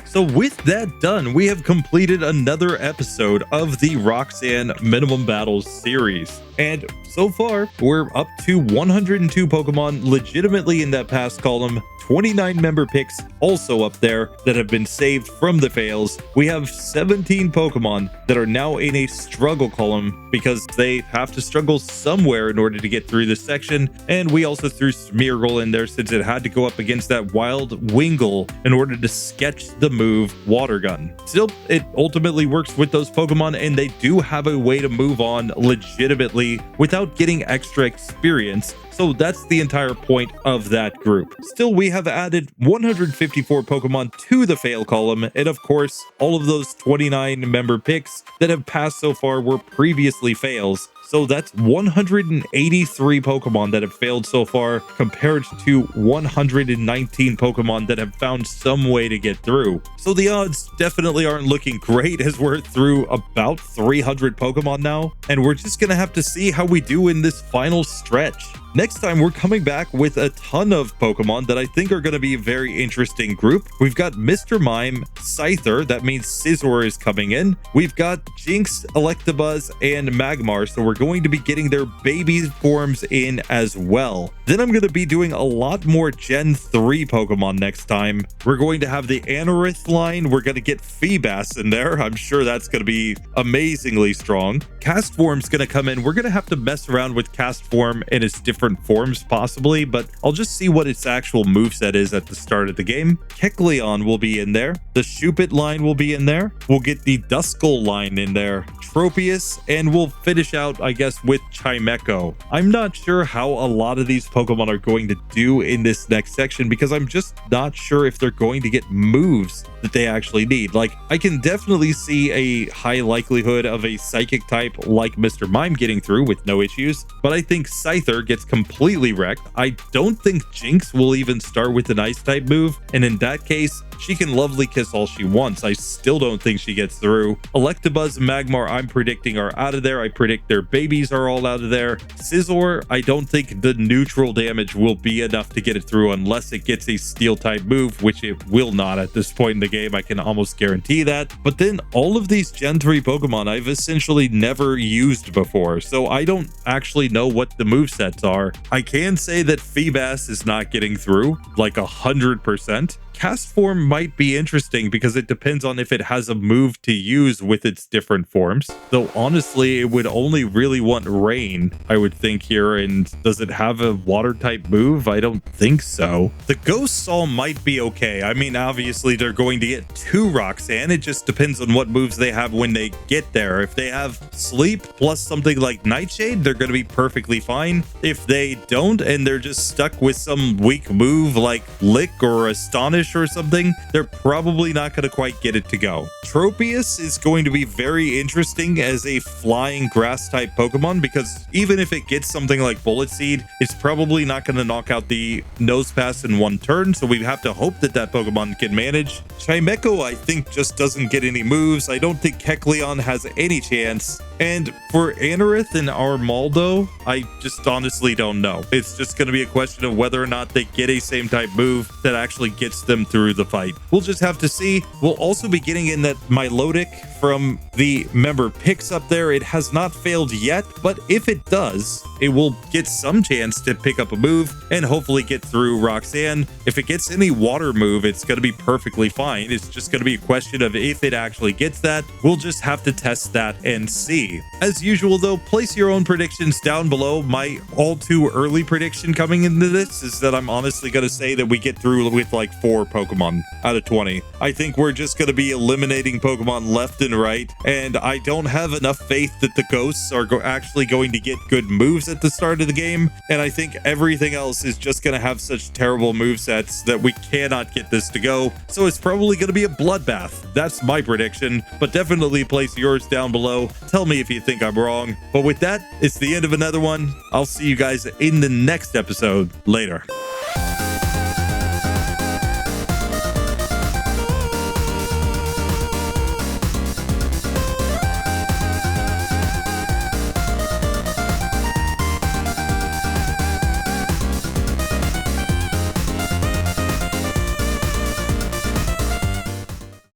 So with that done, we have completed another episode of the Roxanne Minimum Battles series. And so far, we're up to 102 Pokemon legitimately in that past column, 29 member picks also up there that have been saved from the fails. We have 17 Pokemon that are now in a struggle column because they have to struggle somewhere in order to get through this section. And we also threw Smeargle in there since it had to go up against that wild Wingull in order to sketch the move Water Gun. Still, it ultimately works with those Pokemon, and they do have a way to move on legitimately without getting extra experience. So that's the entire point of that group. Still, we have added 154 Pokemon to the fail column, and of course, all of those 29 member picks that have passed so far were previously fails. So that's 183 Pokemon that have failed so far compared to 119 Pokemon that have found some way to get through. So the odds definitely aren't looking great as we're through about 300 Pokemon now, and we're just gonna have to see how we do in this final stretch. Next time, we're coming back with a ton of Pokemon that I think are going to be a very interesting group. We've got Mr. Mime, Scyther, that means Scizor is coming in. We've got Jinx, Electabuzz, and Magmar, so we're going to be getting their baby forms in as well. Then I'm going to be doing a lot more Gen 3 Pokemon next time. We're going to have the Anorith line. We're going to get Feebas in there. I'm sure that's going to be amazingly strong. Castform's going to come in. We're going to have to mess around with Castform in its different forms possibly, but I'll just see what its actual moveset is at the start of the game. Kecleon will be in there. The Shuppet line will be in there. We'll get the Duskull line in there. Tropius, and we'll finish out, I guess, with Chimecho. I'm not sure how a lot of these Pokemon are going to do in this next section because I'm just not sure if they're going to get moves that they actually need. Like, I can definitely see a high likelihood of a Psychic type like Mr. Mime getting through with no issues, but I think Scyther gets completely wrecked. I don't think Jinx will even start with an Ice type move, and in that case, she can Lovely Kiss all she wants. I still don't think she gets through. Electabuzz and Magmar, I'm predicting, are out of there. I predict their babies are all out of there. Scizor, I don't think the neutral damage will be enough to get it through unless it gets a Steel type move, which it will not at this point in the game. I can almost guarantee that. But then all of these Gen 3 Pokemon I've essentially never used before, so I don't actually know what the movesets are. I can say that Feebas is not getting through like 100%. Castform might be interesting because it depends on if it has a move to use with its different forms. moves, though honestly it would only really want rain, I would think here. And does it have a water type move? I don't think so. The Ghost Saw might be okay. I mean, obviously they're going to get to Roxanne. It just depends on what moves they have when they get there. If they have Sleep plus something like Nightshade, they're going to be perfectly fine. If they don't and they're just stuck with some weak move like Lick or Astonish or something, they're probably not going to quite get it to go. Tropius is going to be very interesting as a flying grass type Pokemon, because even if it gets something like Bullet Seed, it's probably not going to knock out the Nose Pass in one turn, so we have to hope that that Pokemon can manage. Chimecho, I think, just doesn't get any moves. I don't think Kecleon has any chance. And for Anorith and Armaldo, I just honestly don't know. It's just going to be a question of whether or not they get a same type move that actually gets them through the fight. We'll just have to see. We'll also be getting in that Milotic from the member picks up there. It has not failed yet, but if it does, it will get some chance to pick up a move and hopefully get through Roxanne. If it gets any water move, it's going to be perfectly fine. It's just going to be a question of if it actually gets that. We'll just have to test that and see. As usual though, place your own predictions down below. My all too early prediction coming into this is that I'm honestly going to say that we get through with like 4 Pokemon out of 20. I think we're just going to be eliminating Pokemon left and right, and I don't have enough faith that the ghosts are actually going to get good moves at the start of the game, and I think everything else is just going to have such terrible movesets that we cannot get this to go, so it's probably going to be a bloodbath. That's my prediction, but definitely place yours down below. Tell me if you think I'm wrong. But with that, it's the end of another one. I'll see you guys in the next episode. Later.